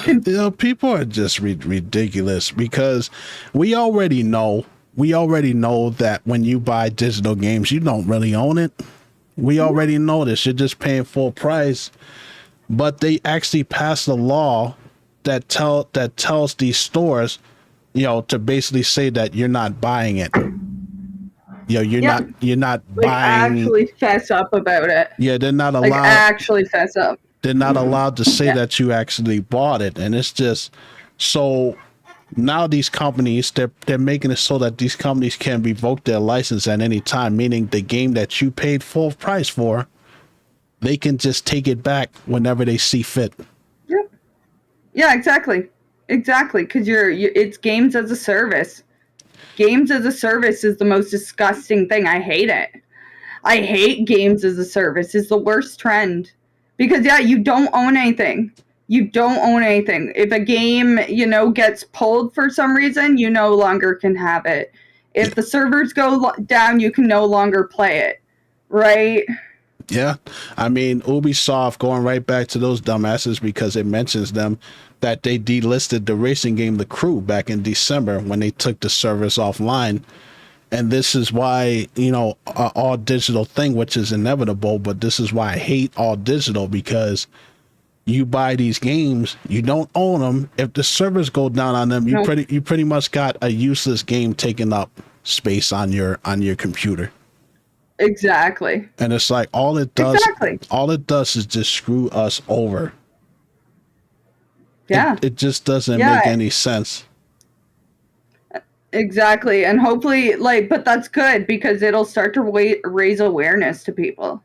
People are just ridiculous because we already know that when you buy digital games, you don't really own it. We already know this. You're just paying full price. But they actually passed a law that tells these stores, to basically say that you're not buying it. You're not like buying. Actually fess up about it. Yeah, they're not allowed. Like actually fess up. They're not allowed to say that you actually bought it, and it's just so. Now these companies, they're making it so that these companies can revoke their license at any time, meaning the game that you paid full price for, they can just take it back whenever they see fit. Yep. Yeah, exactly. Because it's games as a service. Games as a service is the most disgusting thing. I hate it. I hate games as a service. It's the worst trend. Because you don't own anything. You don't own anything. If a game, gets pulled for some reason, you no longer can have it. If the servers go down, you can no longer play it. Right? Yeah. I mean, Ubisoft, going right back to those dumbasses because it mentions them, that they delisted the racing game The Crew back in December when they took the servers offline. And this is why, all digital thing, which is inevitable, but this is why I hate all digital, because you buy these games, you don't own them. If the servers go down on them, you pretty much got a useless game taking up space on your computer. Exactly. And it's like all it does is just screw us over. Yeah. It just doesn't make any sense. Exactly. And hopefully, but that's good because it'll start to raise awareness to people.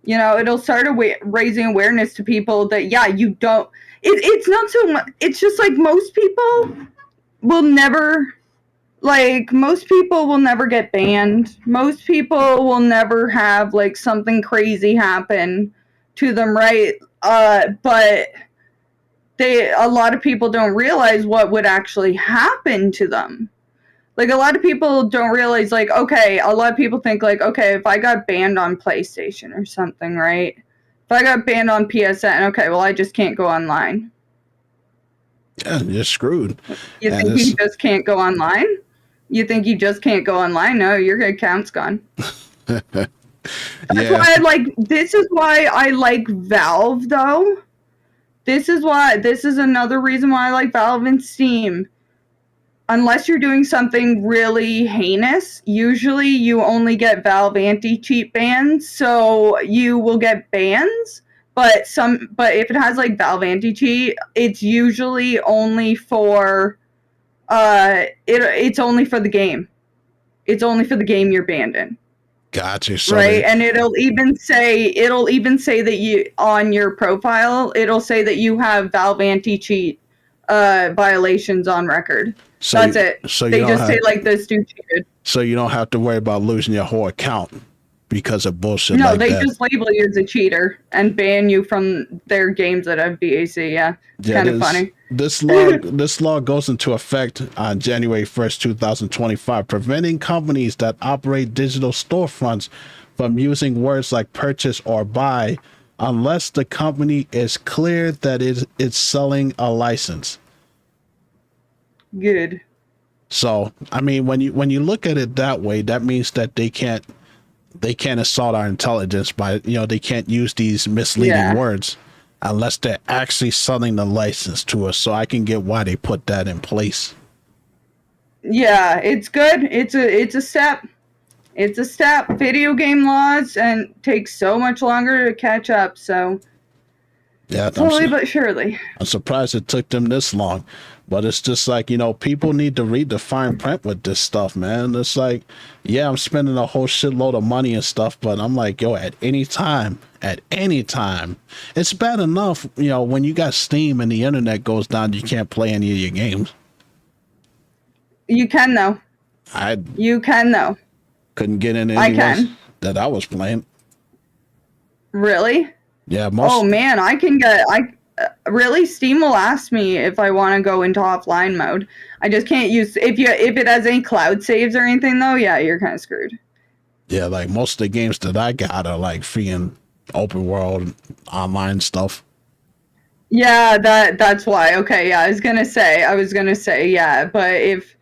It'll start raising awareness to people that, you don't, it's not so much, it's just like most people will never get banned. Most people will never have something crazy happen to them, right? But a lot of people don't realize what would actually happen to them. A lot of people don't realize, a lot of people think, if I got banned on PlayStation or something, right? If I got banned on PSN, I just can't go online. Yeah, you're screwed. You think you just can't go online? You think you just can't go online? No, your account's gone. That's why this is why I like Valve, though. This is another reason why I like Valve and Steam. Unless you're doing something really heinous, usually you only get Valve anti-cheat bans, so you will get bans. But if it has Valve anti-cheat, it's usually only for it's only for the game. It's only for the game you're banned in. Gotcha. So right, and it'll even say that you on your profile. It'll say that you have Valve anti-cheat violations on record. So that's it. So they just say this dude cheated. So you don't have to worry about losing your whole account because of bullshit. No, they just label you as a cheater and ban you from their games that have BAC. Yeah, kind of funny. This law goes into effect on January 1st, 2025, preventing companies that operate digital storefronts from using words like purchase or buy unless the company is clear that it's selling a license. Good. So, I mean, when you look at it that way, that means that they can't assault our intelligence by, they can't use these misleading words unless they're actually selling the license to us. So I can get why they put that in place. Yeah, it's good. It's a step. It's a step. Video game laws and takes so much longer to catch up. So yeah, slowly but surely. I'm surprised it took them this long. But it's just people need to read the fine print with this stuff, man. It's I'm spending a whole shitload of money and stuff, but I'm at any time, it's bad enough, when you got Steam and the internet goes down, you can't play any of your games. You can, though. I You can though. couldn't get in I any ones can. that I was playing. Really? Yeah, Oh most. man, I can get I really Steam will ask me if I want to go into offline mode. I just can't use if it has any cloud saves or anything though. Yeah, you're kind of screwed. Yeah, like most of the games that I got are like free and open world online stuff. Yeah, that's why. Okay, yeah, I was gonna say, yeah, but if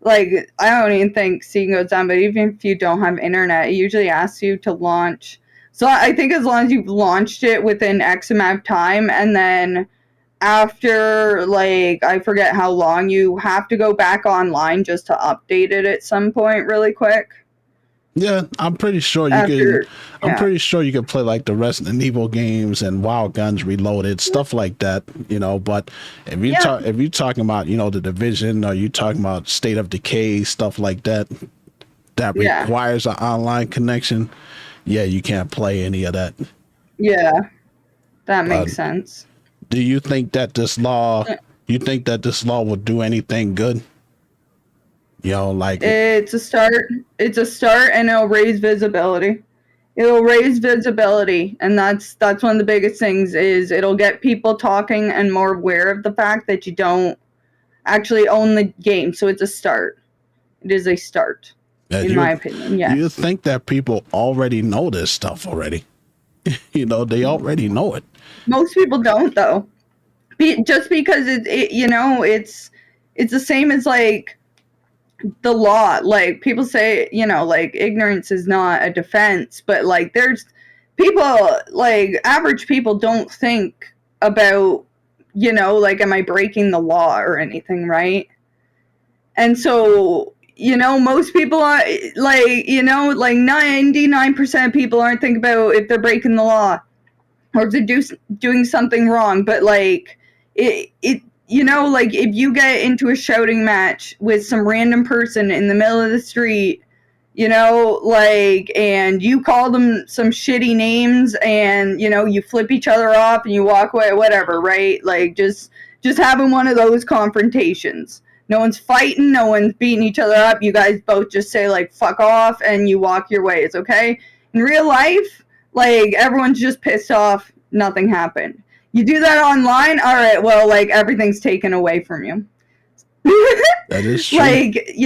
like I don't even think Steam goes down, but even if you don't have internet, it usually asks you to launch. So I think as long as you've launched it within X amount of time, and then after like I forget how long, you have to go back online just to update it at some point really quick. Yeah, I'm pretty sure you can. After I'm yeah. pretty sure you can play like the Resident Evil games and Wild Guns Reloaded, stuff like that. But Yeah. if you talking about the Division, or you talking about State of Decay, stuff like that, that Yeah. requires an online connection. Yeah, you can't play any of that. Yeah. That But makes sense. do you think that this law? You think that this law will do anything good? Like It's a start. It's a start, and it'll raise visibility. It'll raise visibility, and that's one of the biggest things. Is it'll get people talking and more aware of the fact that you don't actually own the game. So it's a start. It is a start, that in my opinion. you Yes. think that people already know this stuff already. They already know it. Most people don't though. Just because it's the same as like the law. Like people say, like ignorance is not a defense, but like there's people, like average people don't think about, like am I breaking the law or anything, right? And so, most people are like 99% of people aren't thinking about if they're breaking the law or if they're doing something wrong. But like like if you get into a shouting match with some random person in the middle of the street, like, and you call them some shitty names, and you flip each other off and you walk away, whatever, right? Like just having one of those confrontations. No one's fighting, no one's beating each other up. You guys both just say like fuck off and you walk your ways, okay? In real life, like everyone's just pissed off, nothing happened. You do that online, all right, well, like everything's taken away from you. That is true. Like,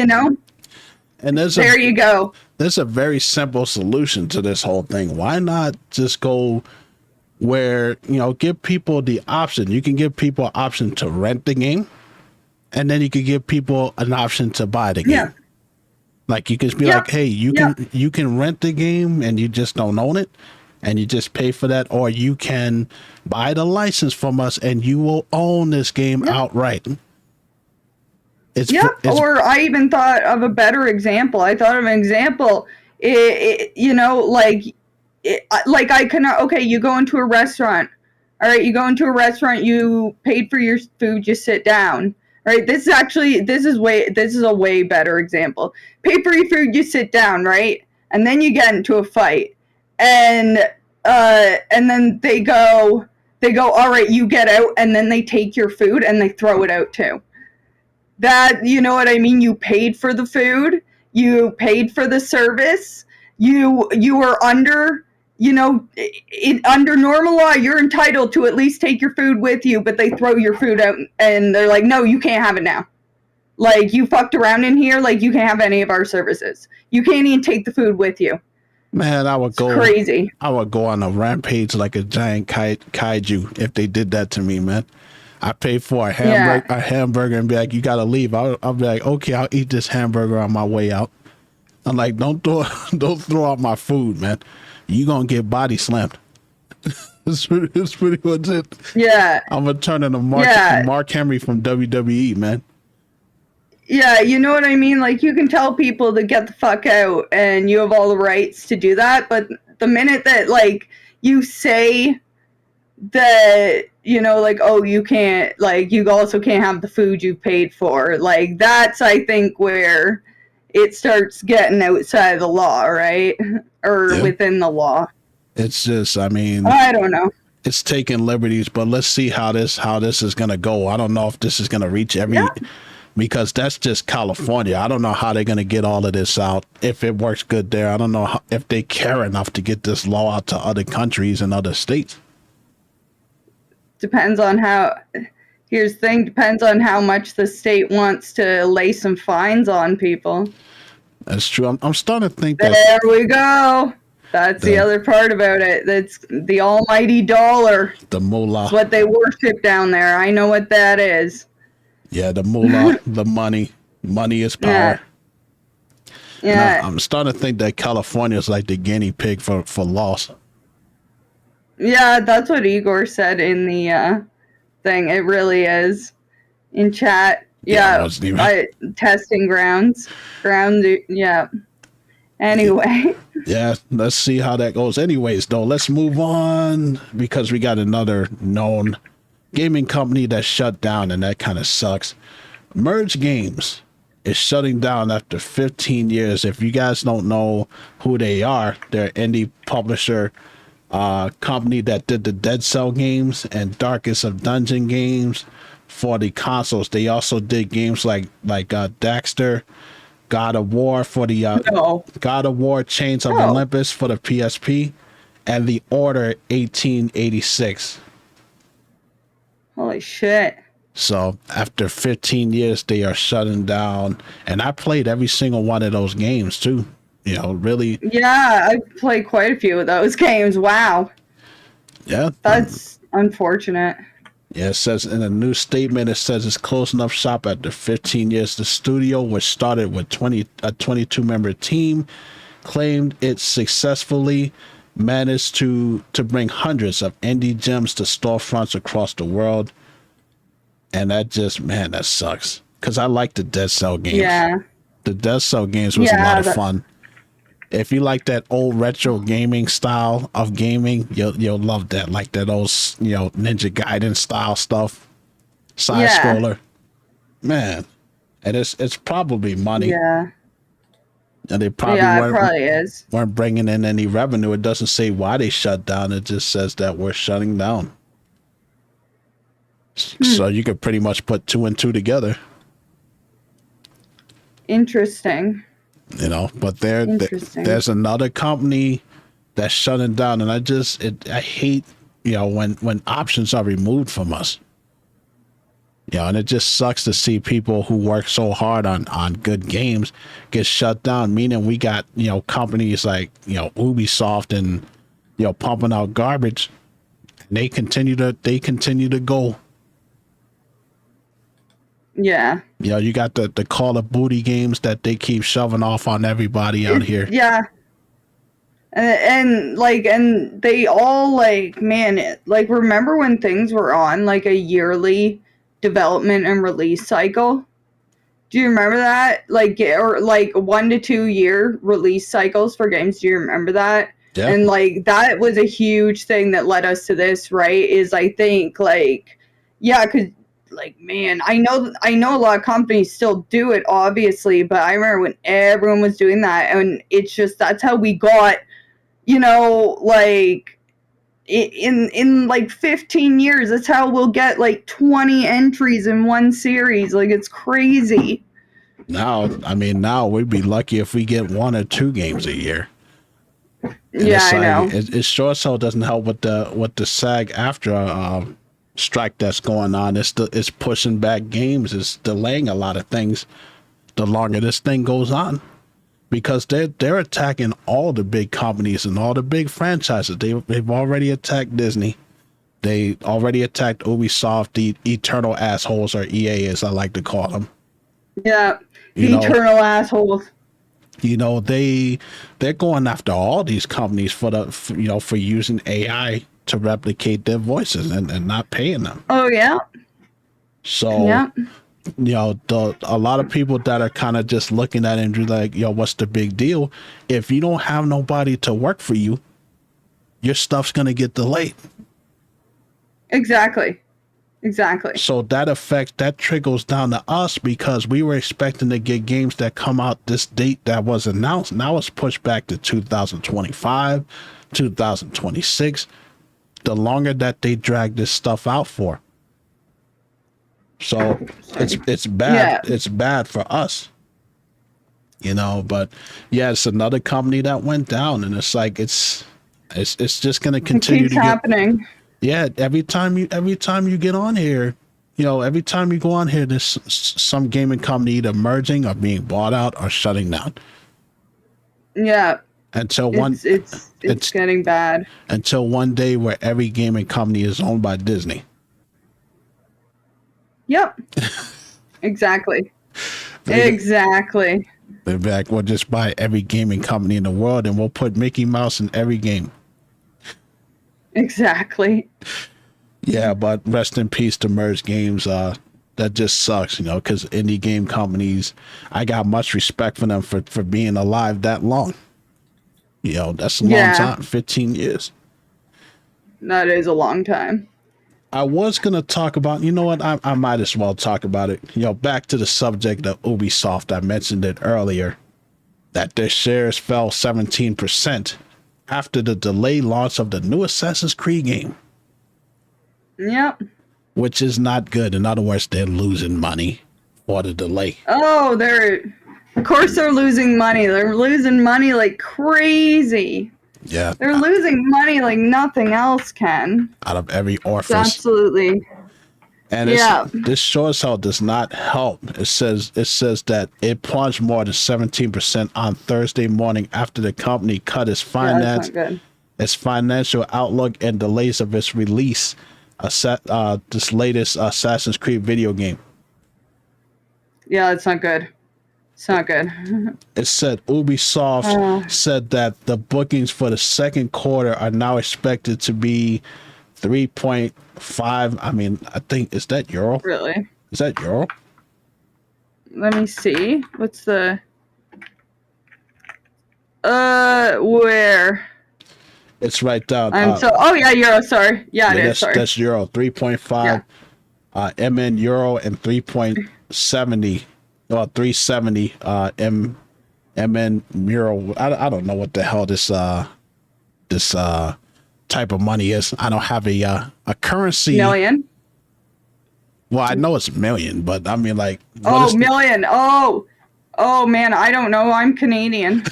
And there you go. there's a very simple solution to this whole thing. Why not just go where, give people the option. You can give people an option to rent the game, and then you can give people an option to buy the game. Yeah. Like you can be Yep. like, hey, you can rent the game and you just don't own it, and you just pay for that, or you can buy the license from us and you will own this game outright. It's Or I even thought of a better example. I thought of an example. Like I can. Okay, you go into a restaurant. All right, you go into a restaurant. You paid for your food. You sit down. All right, this is a way better example. Pay for your food. You sit down. Right, and then you get into a fight, and then they go. All right, you get out, and then they take your food and they throw it out too. That, you know what I mean? You paid for the food, you paid for the service, you were under, under normal law, you're entitled to at least take your food with you, but they throw your food out and they're like, no, you can't have it now. Like, you fucked around in here, like, you can't have any of our services. You can't even take the food with you. Man, It's crazy. I would go on a rampage like a giant kaiju if they did that to me, man. I pay for a hamburger and be like, you gotta leave. I'll be like, okay, I'll eat this hamburger on my way out. I'm like, don't throw out my food, man. You gonna get body slammed. It's pretty much it. Yeah. I'm gonna turn into Mark Henry from WWE, man. Yeah, you know what I mean? Like, you can tell people to get the fuck out, and you have all the rights to do that, but the minute that, like, you say that, like, oh, you can't, like, you also can't have the food you paid for, like, that's, I think, where it starts getting outside of the law, right? Or within the law. It's just, I mean, I don't know. It's taking liberties, but let's see how this is gonna go. I don't know if this is gonna reach because that's just California. I don't know how they're going to get all of this out. If it works good there, I don't know if they care enough to get this law out to other countries and other states. Depends on how. Here's the thing: depends on how much the state wants to lay some fines on people. That's true. I'm starting to think that. There we go. That's the other part about it. That's the almighty dollar. The moolah. That's what they worship down there. I know what that is. Yeah, the moolah, the money. Money is power. Yeah. I'm starting to think that California is like the guinea pig for loss. Yeah, that's what Igor said in the thing. It really is. In chat. Yeah, testing grounds. Yeah. Anyway. Yeah, let's see how that goes. Anyways, though, let's move on because we got another known gaming company that shut down, and that kind of sucks. Merge Games is shutting down after 15 years. If you guys don't know who they are, they're an indie publisher company that did the Dead Cell games and Darkest of Dungeon games for the consoles. They also did games like Daxter, God of War for the God of War Chains of Olympus for the PSP, and The Order 1886. Holy shit. So after 15 years, they are shutting down. And I played every single one of those games too. You know, really. Yeah, I played quite a few of those games. Wow. Yeah. That's unfortunate. Yeah, it says in a new statement, it says it's closing up shop after 15 years. The studio, which started with a 22-member team, claimed it successfully managed to bring hundreds of indie gems to storefronts across the world. And that just, man, that sucks. Because I like the Dead Cell games. Yeah. The Dead Cell games was a lot of fun. If you like that old retro gaming style of gaming, you'll love that. Like that old, Ninja Gaiden style stuff. Side scroller. Man. And it's probably money. Yeah. And they probably it weren't bringing in any revenue. It doesn't say why they shut down. It just says that we're shutting down. So you could pretty much put two and two together. Interesting. But there's another company that's shutting down, and I hate, when options are removed from us. And it just sucks to see people who work so hard on good games get shut down, meaning we got, companies like, Ubisoft and, pumping out garbage. And they continue to go. Yeah. You got the Call of Duty games that they keep shoving off on everybody out here. Yeah. And they all remember when things were on like a yearly development and release cycle? Do you remember that? Or 1 to 2 year release cycles for games. Do you remember that? Yeah. And that was a huge thing that led us to this, right? Is I think because man, I know a lot of companies still do it, obviously, but I remember when everyone was doing that, and it's just that's how we got, in 15 years, that's how we'll get 20 entries in one series. It's crazy. Now we'd be lucky if we get 1 or 2 games a year. And yeah, I know. It sure so doesn't help with the SAG-AFTRA strike that's going on. It's pushing back games. It's delaying a lot of things the longer this thing goes on, because they're attacking all the big companies and all the big franchises. They've already attacked Disney. They already attacked Ubisoft, the eternal assholes, or EA as I like to call them. Yeah, eternal assholes. They're going after all these companies for using AI to replicate their voices and not paying them. Oh yeah. So a lot of people that are kind of just looking at it and like, what's the big deal? If you don't have nobody to work for you, your stuff's gonna get delayed. Exactly. So that trickles down to us, because we were expecting to get games that come out this date that was announced. Now it's pushed back to 2025, 2026. The longer that they drag this stuff out for. So it's bad. Yeah. It's bad for us, but yeah, it's another company that went down, and it's like it's just going to It continue keeps to get. happening. Yeah, every time you get on here, every time you go on here, there's some gaming company either merging or being bought out or shutting down. Yeah. Until It's getting bad. until one day where every gaming company is owned by Disney. Yep. Exactly. They- Exactly. In fact, we'll just buy every gaming company in the world and we'll put Mickey Mouse in every game. Exactly. Yeah, but rest in peace to Merge Games. That just sucks, because indie game companies, I got much respect for them for being alive that long. That's a long time, 15 years. That is a long time. I was going to talk about, you know what, I might as well talk about it. Back to the subject of Ubisoft, I mentioned it earlier, that their shares fell 17% after the delayed launch of the new Assassin's Creed game. Yep. Which is not good. In other words, they're losing money for the delay. Oh, of course they're losing money. They're losing money like crazy. Yeah. They're losing money like nothing else can. Out of every orifice. Absolutely. And this sure as hell does not help. It says that it plunged more than 17% on Thursday morning after the company cut its financial outlook and delays of its release. This latest Assassin's Creed video game. Yeah, it's not good. It's not good. It said Ubisoft said that the bookings for the second quarter are now expected to be 3.5. I mean, I think, is that euro? Really? Is that euro? Let me see. What's the... Where? It's right down. Oh, yeah, euro, sorry. Yeah, it is, sorry. That's euro. 3.5 MN euro and 3.70 or 370 MN euro. I don't know what the hell this type of money is. I don't have a currency. Million? Well, I know it's a million, but I mean, like... million. Oh, man, I don't know. I'm Canadian.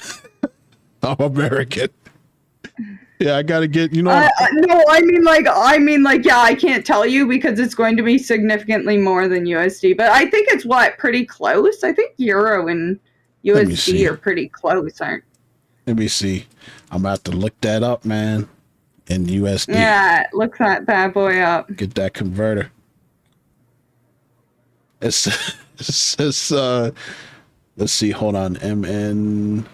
I'm American. Yeah, I gotta get, no, I mean, yeah, I can't tell you because it's going to be significantly more than USD, but I think it's pretty close. I think euro and USD are pretty close, aren't? Let me see. I'm about to look that up, man. In USD. Yeah, look that bad boy up. Get that converter. It says, let's see, hold on. MN,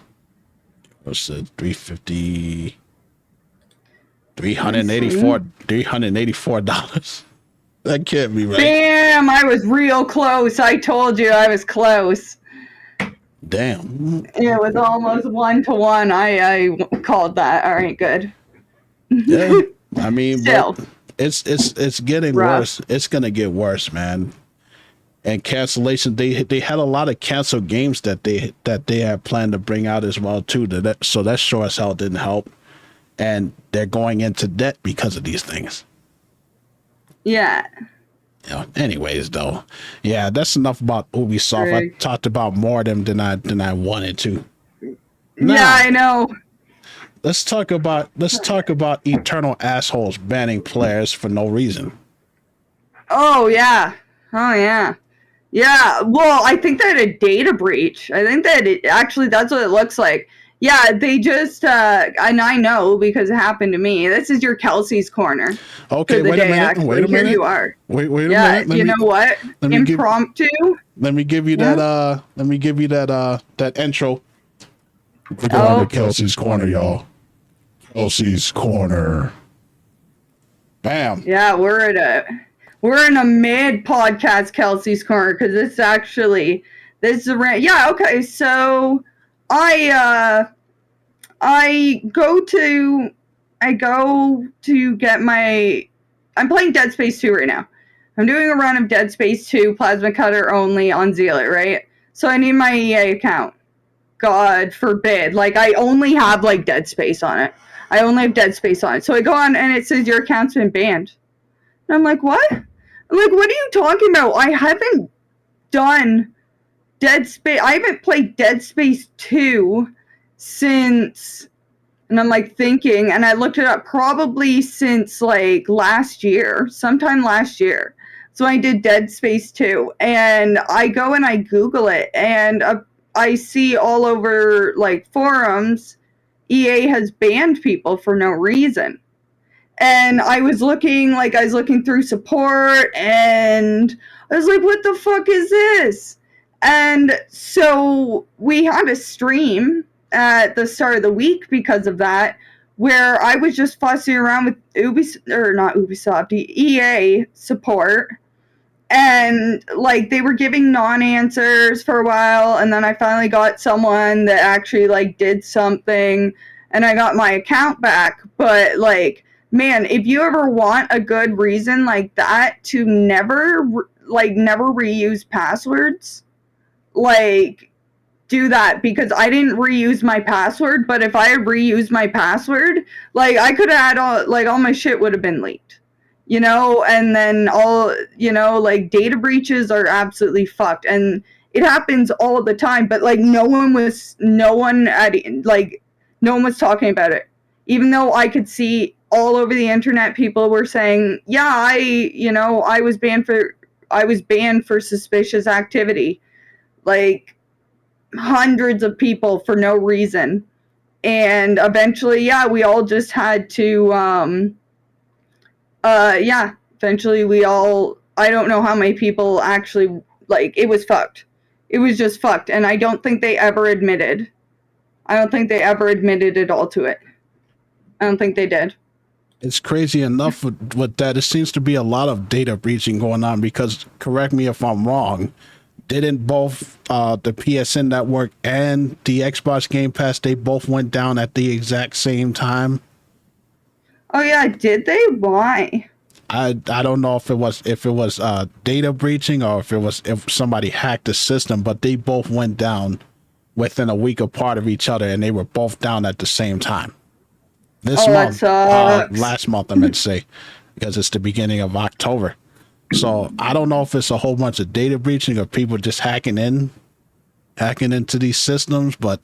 what's it? 350. $384. That can't be right. Damn, I was real close. I told you I was close. Damn. It was almost 1-to-1. I called that. All right, good. Yeah, I mean, Still, but it's getting worse. It's gonna get worse, man. And cancellation, they had a lot of canceled games that they had planned to bring out as well too. So that sure as hell didn't help. And they're going into debt because of these things. Yeah. Anyways, though, yeah, that's enough about Ubisoft. I talked about more of them than I wanted to. Now, yeah, I know. Let's talk about eternal assholes banning players for no reason. Oh yeah. Yeah. Well, I think they had a data breach. I think that that's what it looks like. Yeah, they just, and I know because it happened to me. This is your Kelsey's Corner. Okay, wait a minute. Here you are. Wait a minute. You know what? Impromptu. Let me give you that. Let me give you that intro. We're going to Kelsey's Corner, y'all. Kelsey's Corner. Bam. Yeah, we're in a mid podcast Kelsey's Corner because this is okay. So I go to get I'm playing Dead Space 2 right now. I'm doing a run of Dead Space 2 Plasma Cutter only on Zealot, right? So I need my EA account. God forbid. Like, I only have, Dead Space on it. I only have Dead Space on it. So I go on, and it says, your account's been banned. And I'm like, what? I'm like, what are you talking about? I haven't done Dead Space. I haven't played Dead Space 2 since, and I'm like thinking, and I looked it up, probably since like last year, sometime last year. So I did Dead Space 2, and I go and I Google it, and I see all over like forums, EA has banned people for no reason. And I was looking through support, and I was like, what the fuck is this? And so we had a stream at the start of the week because of that, where I was just fussing around with EA support, and like they were giving non-answers for a while, and then I finally got someone that actually like did something, and I got my account back. But like, man, if you ever want a good reason like that to never reuse passwords, like, do that, because I didn't reuse my password. But if I had reused my password, like I could have had all my shit would have been leaked, and then like data breaches are absolutely fucked, and it happens all the time. But like no one was talking about it, even though I could see all over the internet people were saying, yeah, I was banned for suspicious activity, like hundreds of people for no reason. And eventually, yeah, we all just had to eventually we all, I don't know how many people actually, like, it was fucked. It was just fucked, and I don't think they ever admitted. I don't think they ever admitted at all to it. I don't think they did. It's crazy enough with that. It seems to be a lot of data breaching going on because, correct me if I'm wrong, didn't both the PSN network and the Xbox Game Pass, they both went down at the exact same time? Oh yeah, did they? Why? I don't know if it was data breaching or if somebody hacked the system, but they both went down within a week apart of each other, and they were both down at the same time. This month, last month, I meant to say, because it's the beginning of October. So I don't know if it's a whole bunch of data breaching or people just hacking into these systems, but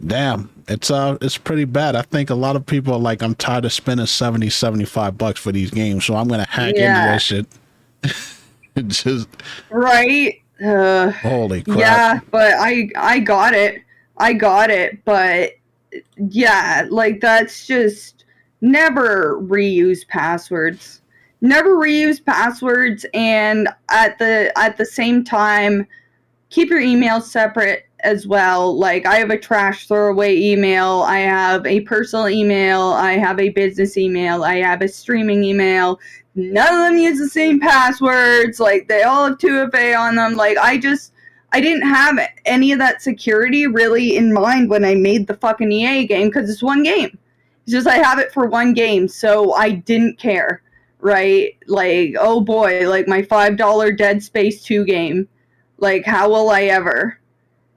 damn, it's pretty bad. I think a lot of people are like, I'm tired of spending $75 for these games, so I'm gonna hack into that shit. Just right. Holy crap. Yeah, but I got it, but yeah, like that's just never reuse passwords. Never reuse passwords, and at the same time, keep your emails separate as well. Like, I have a trash throwaway email, I have a personal email, I have a business email, I have a streaming email. None of them use the same passwords. Like, they all have 2FA on them. Like, I didn't have any of that security really in mind when I made the fucking EA game, because it's one game. It's just I have it for one game, so I didn't care, right? Like, oh boy, like my $5 Dead Space 2 game. Like, how will I ever?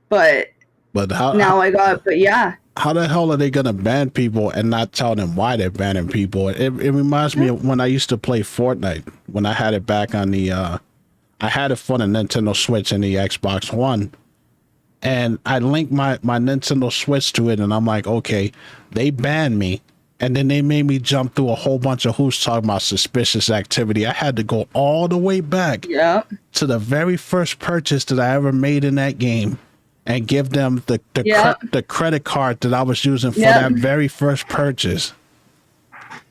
But yeah. How the hell are they gonna ban people and not tell them why they're banning people? It reminds me of when I used to play Fortnite, when I had it back on the I had it for the Nintendo Switch and the Xbox One, and I linked my Nintendo Switch to it, and I'm like, okay, they banned me, and then they made me jump through a whole bunch of hoops talking about suspicious activity. I had to go all the way back to the very first purchase that I ever made in that game and give them the credit card that I was using for that very first purchase.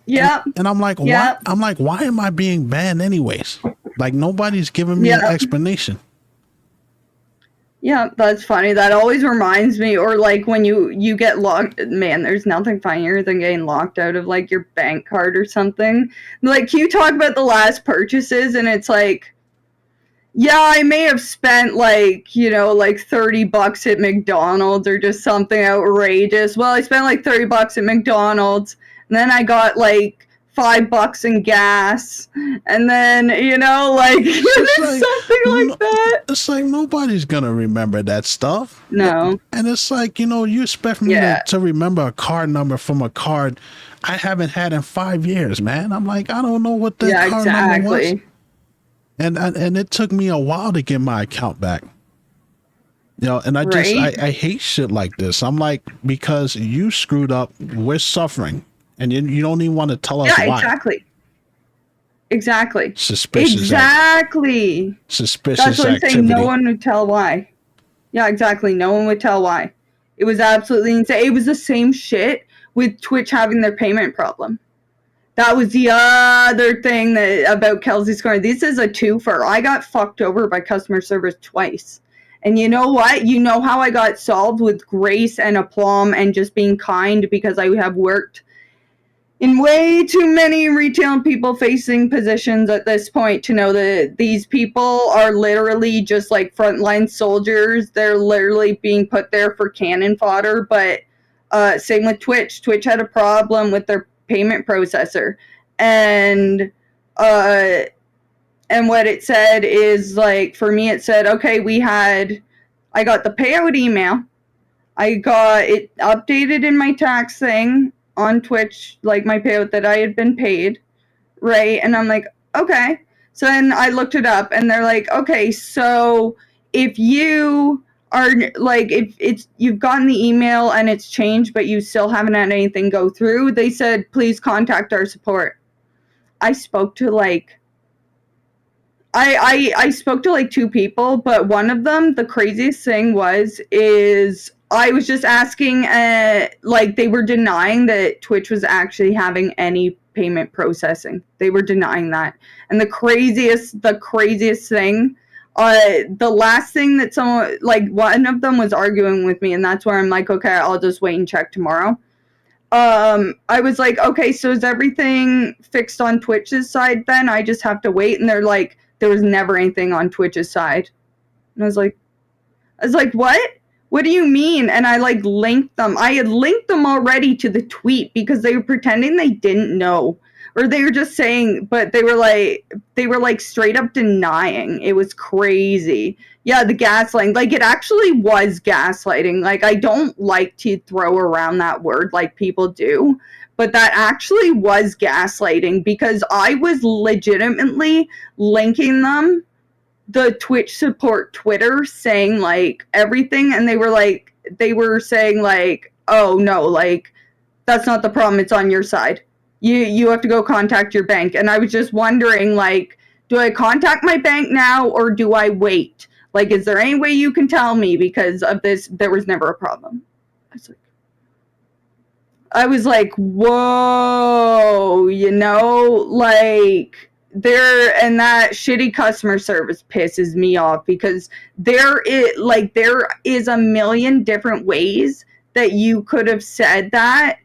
Yeah. And I'm like, why? I'm like, why am I being banned anyways? Like, nobody's giving me an explanation. Yeah, that's funny. That always reminds me, or like when you get locked, man, there's nothing funnier than getting locked out of like your bank card or something. Like, you talk about the last purchases, and it's like, yeah, I may have spent like, like $30 at McDonald's or just something outrageous. Well, I spent like $30 at McDonald's, and then I got like $5 in gas, and then like something like that. It's like nobody's gonna remember that stuff. No. And it's like, you expect me to remember a card number from a card I haven't had in 5 years, man. I'm like, I don't know what that card number was. And it took me a while to get my account back. And Right? I hate shit like this. I'm like, because you screwed up, we're suffering, and you don't even want to tell us Yeah, why. exactly. Exactly. Suspicious Exactly. That's suspicious what I'm saying. No activity. one would tell why. Yeah, exactly. No one would tell why. It was absolutely insane. It was the same shit with Twitch having their payment problem. That was the other thing that about Kelsey's corner. This is a twofer. I got fucked over by customer service twice. And you know what? You know how I got solved with grace and aplomb and just being kind because I have worked in way too many retail and people facing positions at this point to know that these people are literally just like frontline soldiers. They're literally being put there for cannon fodder. But same with Twitch. Twitch had a problem with their payment processor, and uh, and what it said is like for me, it said, okay, I got the payout email. I got it updated in my tax thing on Twitch, like my payout that I had been paid, right? And I'm like, okay. So then I looked it up and they're like, okay, so if you are like, if it's, you've gotten the email and it's changed, but you still haven't had anything go through, they said, please contact our support. I spoke to like, I spoke to like two people, but one of them, the craziest thing is I was just asking, like they were denying that Twitch was actually having any payment processing. They were denying that. And the craziest thing, the last thing that someone, like one of them was arguing with me, and that's where I'm like, okay, I'll just wait and check tomorrow. I was like, okay, so is everything fixed on Twitch's side then? I just have to wait. And they're like, there was never anything on Twitch's side. And I was like, what? What do you mean? And I like linked them. I had linked them already to the tweet because they were pretending they didn't know. Or they were just saying, but they were like straight up denying. It was crazy. Yeah, the gaslighting. Like it actually was gaslighting. Like I don't like to throw around that word like people do, but that actually was gaslighting because I was legitimately linking them the Twitch support Twitter saying like everything, and they were saying like, oh no, like that's not the problem, it's on your side. You have to go contact your bank. And I was just wondering, like, do I contact my bank now or do I wait? Like, is there any way you can tell me? Because of this, there was never a problem. I was like, whoa, like and that shitty customer service pisses me off because there is a million different ways that you could have said that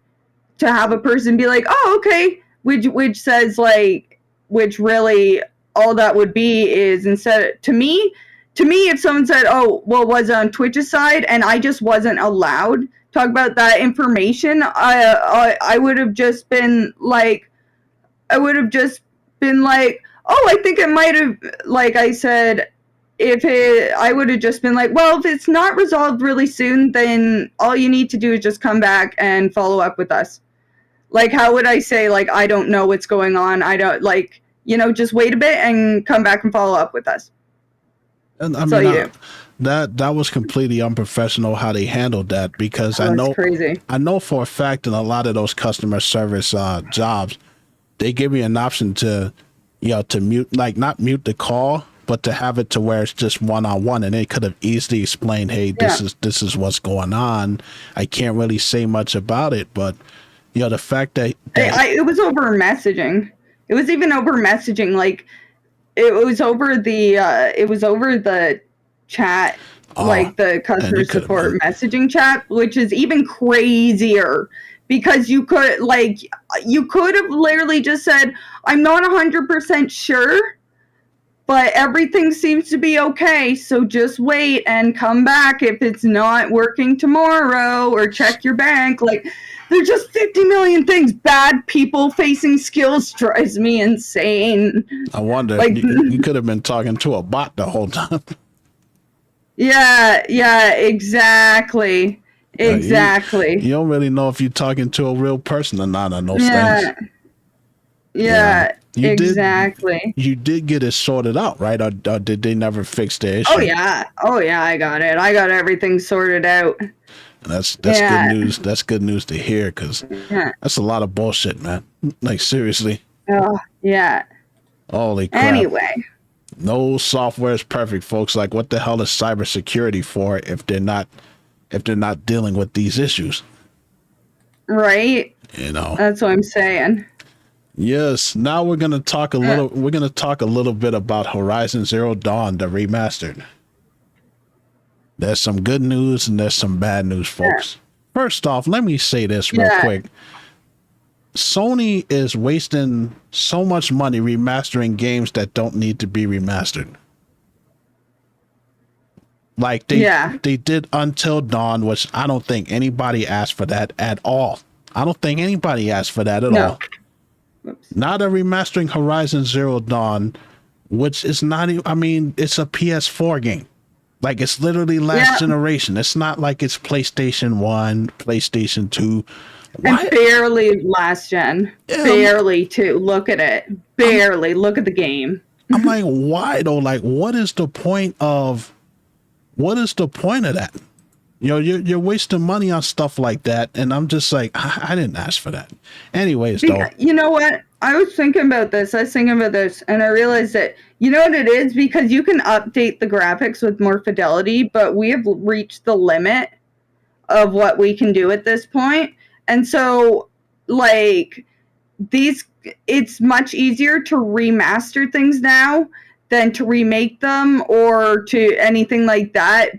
to have a person be like, oh, okay, which says like, which really all that would be is instead to me, if someone said, oh, well, was it on Twitch's side and I just wasn't allowed talk about that information, I would have just been like, oh, I think it might have, like I said, I would have just been like, well, if it's not resolved really soon, then all you need to do is just come back and follow up with us. Like, how would I say, like, I don't know what's going on. I don't, like, just wait a bit and come back and follow up with us. And I mean, that was completely unprofessional how they handled that because crazy. I know for a fact in a lot of those customer service jobs, they give you an option to, to mute, like not mute the call, but to have it to where it's just one-on-one, and they could have easily explained, hey, this is what's going on. I can't really say much about it, but the fact that it was over messaging. It was even over messaging. Like it was over the chat, like the customer support messaging chat, which is even crazier because you could have literally just said, I'm not 100% sure, but everything seems to be okay, so just wait and come back if it's not working tomorrow, or check your bank. Like, there's just 50 million things. Bad people facing skills drives me insane. I wonder if you could have been talking to a bot the whole time. Yeah, exactly. Exactly. You don't really know if you're talking to a real person or not. I know Yeah. You Exactly. you did get it sorted out, right? Or did they never fix the issue? Oh yeah. Oh yeah, I got it. I got everything sorted out. That's good Yeah. news. That's good news to hear, because Yeah. that's a lot of bullshit, man. Like, seriously. Oh, yeah. Holy crap. Anyway, No software is perfect, folks. Like, what the hell is cybersecurity for if they're not dealing with these issues? right? You know. That's what I'm saying. Yes. Now we're gonna talk a Yeah. little bit about Horizon Zero Dawn, the remastered. There's some good news and there's some bad news, folks. First off, let me say this real Yeah. quick. Sony is wasting so much money remastering games that don't need to be remastered. Like they did Until Dawn, which I don't think anybody asked for that at all. I don't think anybody asked for that at No. all. Now they're remastering Horizon Zero Dawn, which is not even, I mean, it's a PS4 game. Like, it's literally last generation. It's not like it's PlayStation 1, PlayStation 2. And barely last gen. Yeah, barely too. Look at it. Barely. Look at the game. I'm like, why though? Like, what is the point of that? You know, you're wasting money on stuff like that, and I'm just like, I didn't ask for that. Anyways, though. You know what? I was thinking about this, and I realized that, you know what it is? Because you can update the graphics with more fidelity, but we have reached the limit of what we can do at this point. And so, like, it's much easier to remaster things now than to remake them or to anything like that,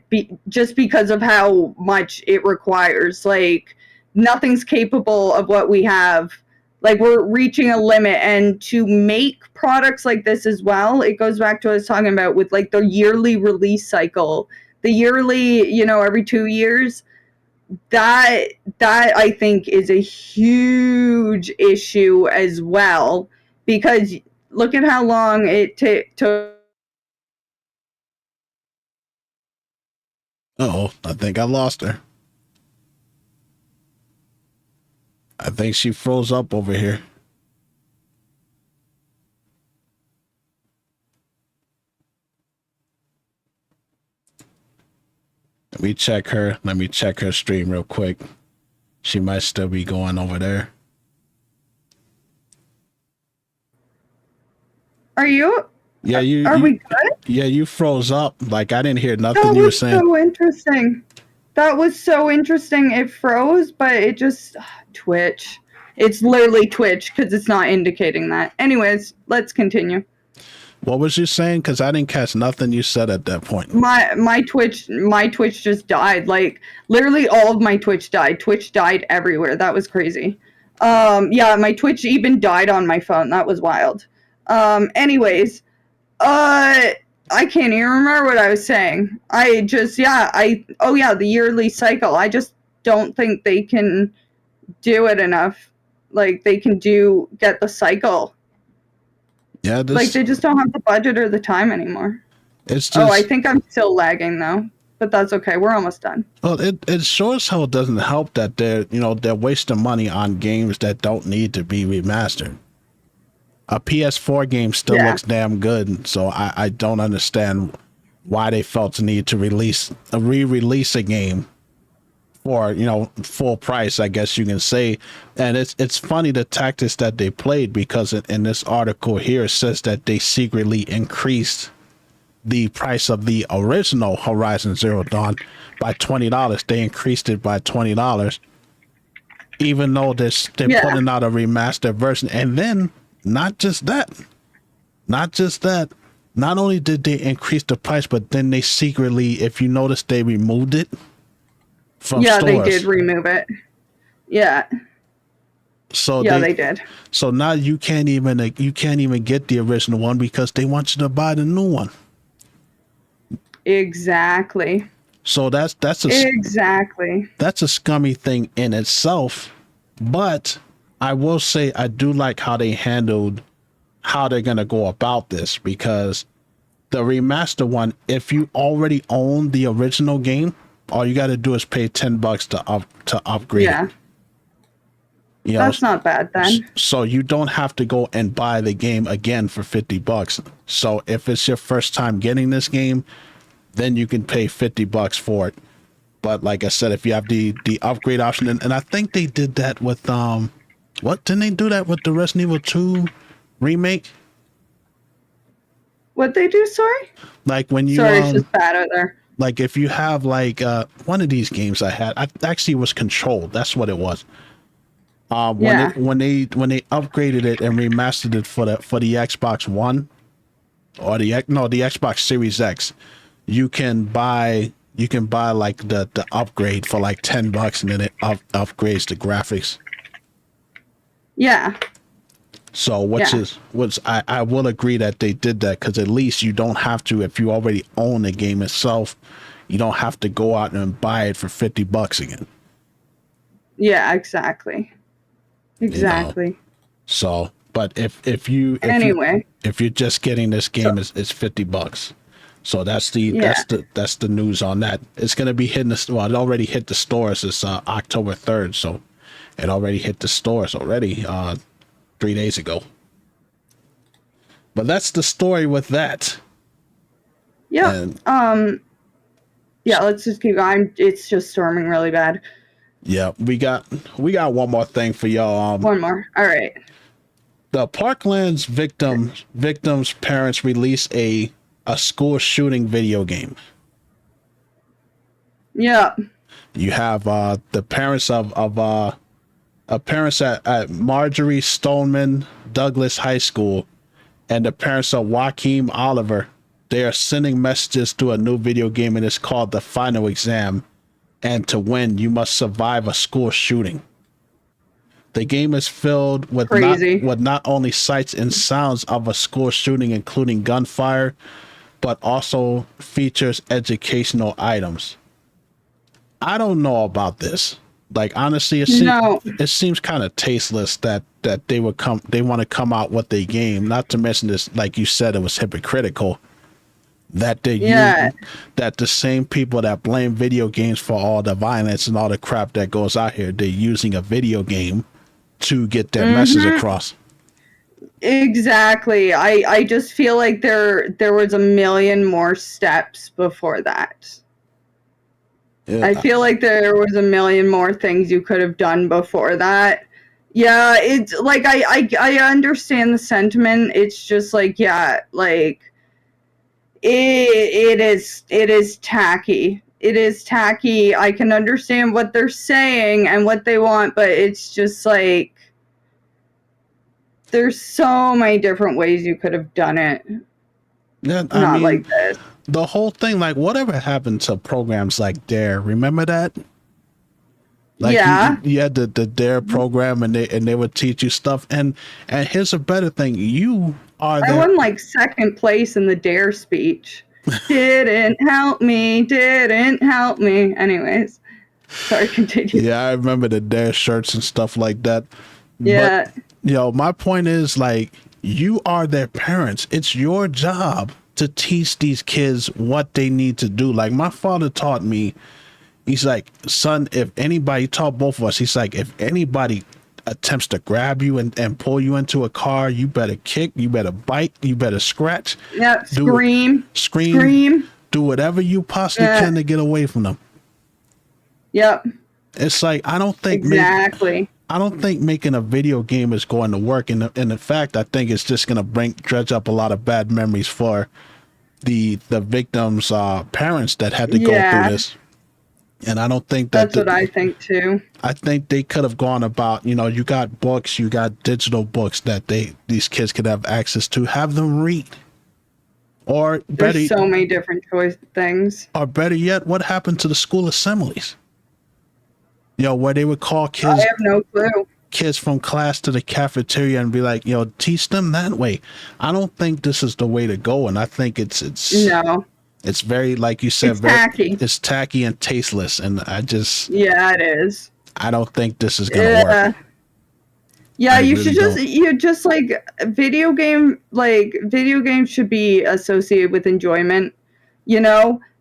just because of how much it requires. Like, nothing's capable of what we have. Like, we're reaching a limit, and to make products like this as well, it goes back to what I was talking about with, like, the yearly release cycle, the yearly, you know, every 2 years. That I think is a huge issue as well, because look at how long it took. Uh-oh, I think I lost her. I think she froze up over here. Let me check her stream real quick. She might still be going over there. Are you? Yeah, Are we good? Yeah, you froze up. Like, I didn't hear nothing you were saying. That was so interesting. That was so interesting. It froze, but it just Twitch. It's literally Twitch because it's not indicating that. Anyways, let's continue. What was you saying? Because I didn't catch nothing you said at that point. My Twitch just died. Like, literally all of my Twitch died. Twitch died everywhere. That was crazy. Yeah, my Twitch even died on my phone. That was wild. Anyways, I can't even remember what I was saying. The yearly cycle. I just don't think they can do it enough. Like, they can get the cycle. Yeah, like, they just don't have the budget or the time anymore. It's just, I think I'm still lagging though, but that's okay. We're almost done. Well, it sure as hell doesn't help that they're wasting money on games that don't need to be remastered. A PS4 game still looks damn good, so I don't understand why they felt the need to re-release a game for, full price, I guess you can say. And it's funny the tactics that they played, because in this article here it says that they secretly increased the price of the original Horizon Zero Dawn by $20. They increased it by $20, even though they're putting out a remastered version. And then not just that, not only did they increase the price, but then they secretly, if you notice, they removed it from stores. They did remove it. Yeah. So they did. So now you can't even get the original one because they want you to buy the new one. Exactly. So that's a scummy thing in itself. But I will say I do like how they handled how they're gonna go about this, because the remaster one, if you already own the original game, all you got to do is pay $10 to upgrade it. You know, That's not bad then. so you don't have to go and buy the game again for $50. So if it's your first time getting this game, then you can pay $50 for it. But like I said, if you have the upgrade option, and I think they did that with what didn't they do that with the Resident Evil 2 remake? What they do? Sorry. Like when you Sorry, it's just bad out there. like if you have like one of these games I actually was Controlled. That's what it was. Yeah. When they upgraded it and remastered it for the Xbox One or the Xbox Series X, you can buy like the upgrade for like $10 and then it upgrades the graphics. Yeah. So I will agree that they did that, because at least you don't have to, if you already own the game itself, you don't have to go out and buy it for $50 again. Yeah, exactly. Exactly. You know? So, but if you're just getting this game, it's $50. So that's the news on that. It's gonna be hitting it already hit the stores. It's October 3rd, so it already hit the stores already 3 days ago. But that's the story with that. Yeah. Yeah, let's just keep going. It's just storming really bad. Yeah, we got one more thing for y'all. One more. All right. The Parkland's victims' parents released a school shooting video game. Yeah. You have the parents of parents at Marjorie Stoneman Douglas High School and the parents of Joaquin Oliver. They are sending messages to a new video game, and it's called The Final Exam. And to win, you must survive a school shooting. The game is filled with not only sights and sounds of a school shooting, including gunfire, but also features educational items. I don't know about this. Like, honestly, it seems kind of tasteless that they want to come out with a game. Not to mention this, like you said, it was hypocritical. That that the same people that blame video games for all the violence and all the crap that goes out here, they're using a video game to get their message across. Exactly. I just feel like there was a million more steps before that. Yeah. I feel like there was a million more things you could have done before that. Yeah, it's like I understand the sentiment. It's just like, yeah, like it is tacky. It is tacky. I can understand what they're saying and what they want, but it's just like there's so many different ways you could have done it. Yeah, I mean, like this. The whole thing, like, whatever happened to programs like Dare? Remember that? Like, yeah, you had the Dare program, and they would teach you stuff. And here's a better thing: I won like second place in the Dare speech. Didn't help me. Anyways, sorry, continue. Yeah, I remember the Dare shirts and stuff like that. Yeah. But, my point is, like, you are their parents. It's your job to teach these kids what they need to do. Like, my father taught me, he's like, son, if anybody, taught both of us, he's like, if anybody attempts to grab you and pull you into a car, you better kick, you better bite, you better scratch. Yeah, scream. Do whatever you possibly can to get away from them. Yep. It's like, I don't think making a video game is going to work. And in fact, I think it's just going to dredge up a lot of bad memories for the victims' parents that had to go through this. And I don't think that's what I think too. I think they could have gone about, you got books, you got digital books that these kids could have access to, have them read. Or there's so many different things. Or better yet, what happened to the school assemblies? Where they would call kids. I have no clue. Kids from class to the cafeteria and be like, teach them that way. I don't think this is the way to go, and I think it's very, like you said, it's tacky and tasteless, and I just it is. I don't think this is gonna work. Yeah, you just like video games should be associated with enjoyment.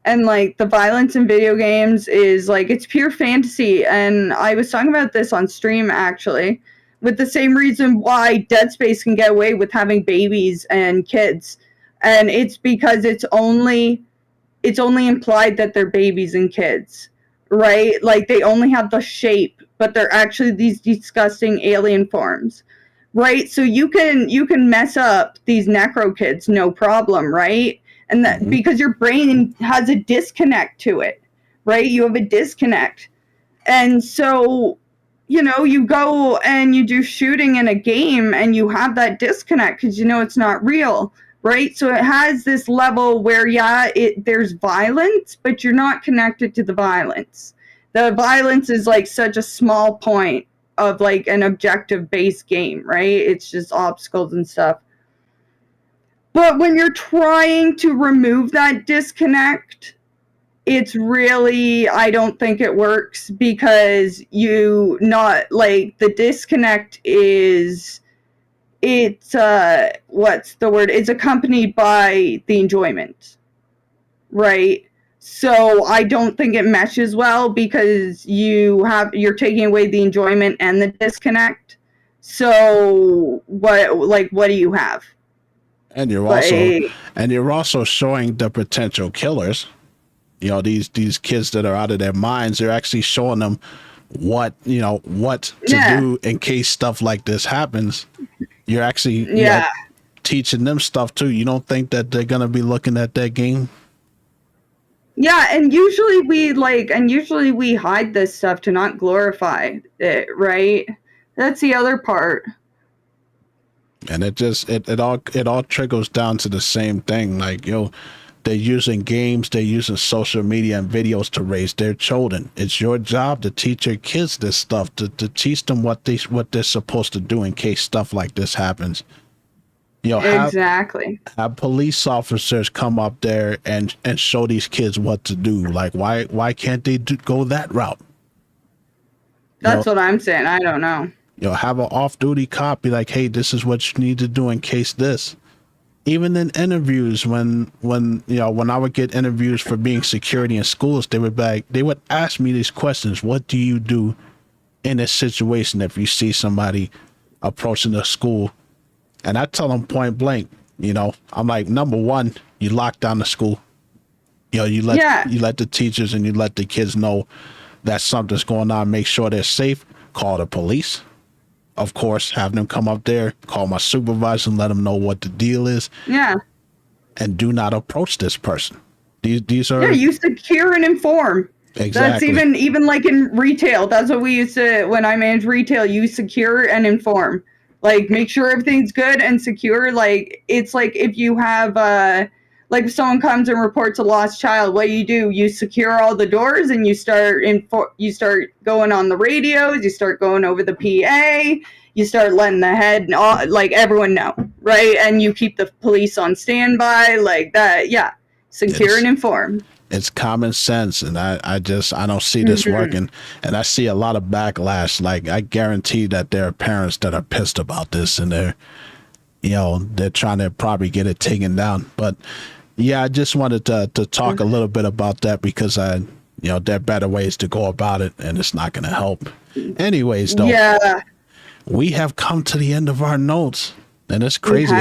And like the violence in video games is like it's pure fantasy. And I was talking about this on stream actually, with the same reason why Dead Space can get away with having babies and kids. And it's because it's only implied that they're babies and kids, right? Like they only have the shape, but they're actually these disgusting alien forms, right? So you can mess up these necro kids, no problem, right? And that because your brain has a disconnect to it, right? You have a disconnect, and so you go and you do shooting in a game, and you have that disconnect because it's not real. Right, so it has this level where there's violence, but you're not connected to the violence. The violence is like such a small point of like an objective based game, right? It's just obstacles and stuff. But when you're trying to remove that disconnect, it's really, I don't think it works, because the disconnect is, it's what's the word, it's accompanied by the enjoyment, right? So I don't think it meshes well, because you're taking away the enjoyment and the disconnect. So what do you have? And you're also showing the potential killers, these kids that are out of their minds. They're actually showing them what to do in case stuff like this happens. You're actually teaching them stuff too. You don't think that they're gonna be looking at that game? Yeah, and usually we hide this stuff to not glorify it, right? That's the other part. And it all trickles down to the same thing. Like, they're using games, they're using social media and videos to raise their children. It's your job to teach your kids this stuff, to teach them what they're supposed to do in case stuff like this happens. Exactly. Have police officers come up there and show these kids what to do. Like, why can't they go that route? That's what I'm saying. I don't know. Have an off-duty cop be like, hey, this is what you need to do in case this. Even in interviews, when I would get interviews for being security in schools, they would ask me these questions. What do you do in a situation if you see somebody approaching the school? And I tell them point blank, I'm like, number one, you lock down the school. You let the teachers and you let the kids know that something's going on. Make sure they're safe. Call the police. Of course, have them come up there, call my supervisor and let them know what the deal is. Yeah. And do not approach this person. These are... Yeah, you secure and inform. Exactly. That's even like in retail. That's what we used to, when I managed retail, you secure and inform. Like, make sure everything's good and secure. Like, it's like if you have, like if someone comes and reports a lost child, what do? You secure all the doors and you start going on the radios, you start going over the PA, you start letting the head, like everyone know, right? And you keep the police on standby, like that. Yeah, secure and inform. It's common sense, and I don't see this working, and I see a lot of backlash. Like, I guarantee that there are parents that are pissed about this, and they're trying to probably get it taken down. But yeah, I just wanted to talk a little bit about that, because there are better ways to go about it, and it's not going to help. Anyways, though, we have come to the end of our notes, and it's crazy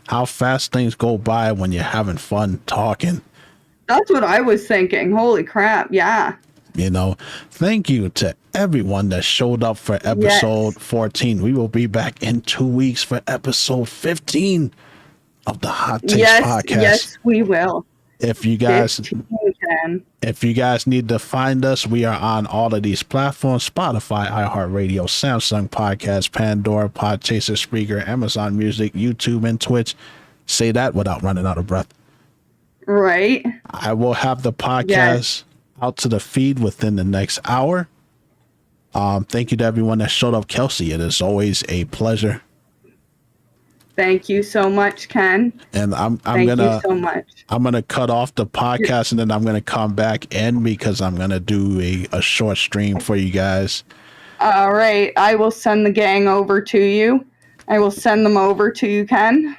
how fast things go by when you're having fun talking. That's what I was thinking. Holy crap. Yeah. Thank you to everyone that showed up for episode 14. We will be back in 2 weeks for episode 15 of the Hot Takes podcast. Yes, we will. If you guys need to find us, we are on all of these platforms: Spotify, iHeartRadio, Samsung Podcast, Pandora, Podchaser, Spreaker, Amazon Music, YouTube, and Twitch. Say that without running out of breath. Right. I will have the podcast out to the feed within the next hour. Thank you to everyone that showed up. Kelsey, it is always a pleasure. Thank you so much, Ken. And Thank you so much. I'm gonna cut off the podcast, and then I'm gonna come back in, because I'm gonna do a short stream for you guys. All right. I will send the gang over to you. I will send them over to you, Ken.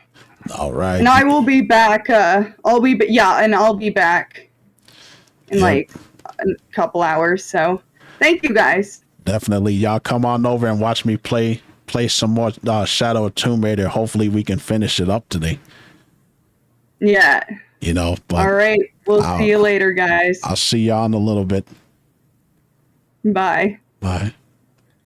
All right. And I will be back. I'll be back. in Yep. like a couple hours. So thank you guys. Definitely. Y'all come on over and watch me play some more Shadow of Tomb Raider. Hopefully we can finish it up today. Yeah. You know, but All right. We'll see you later, guys. I'll see y'all in a little bit. Bye. Bye.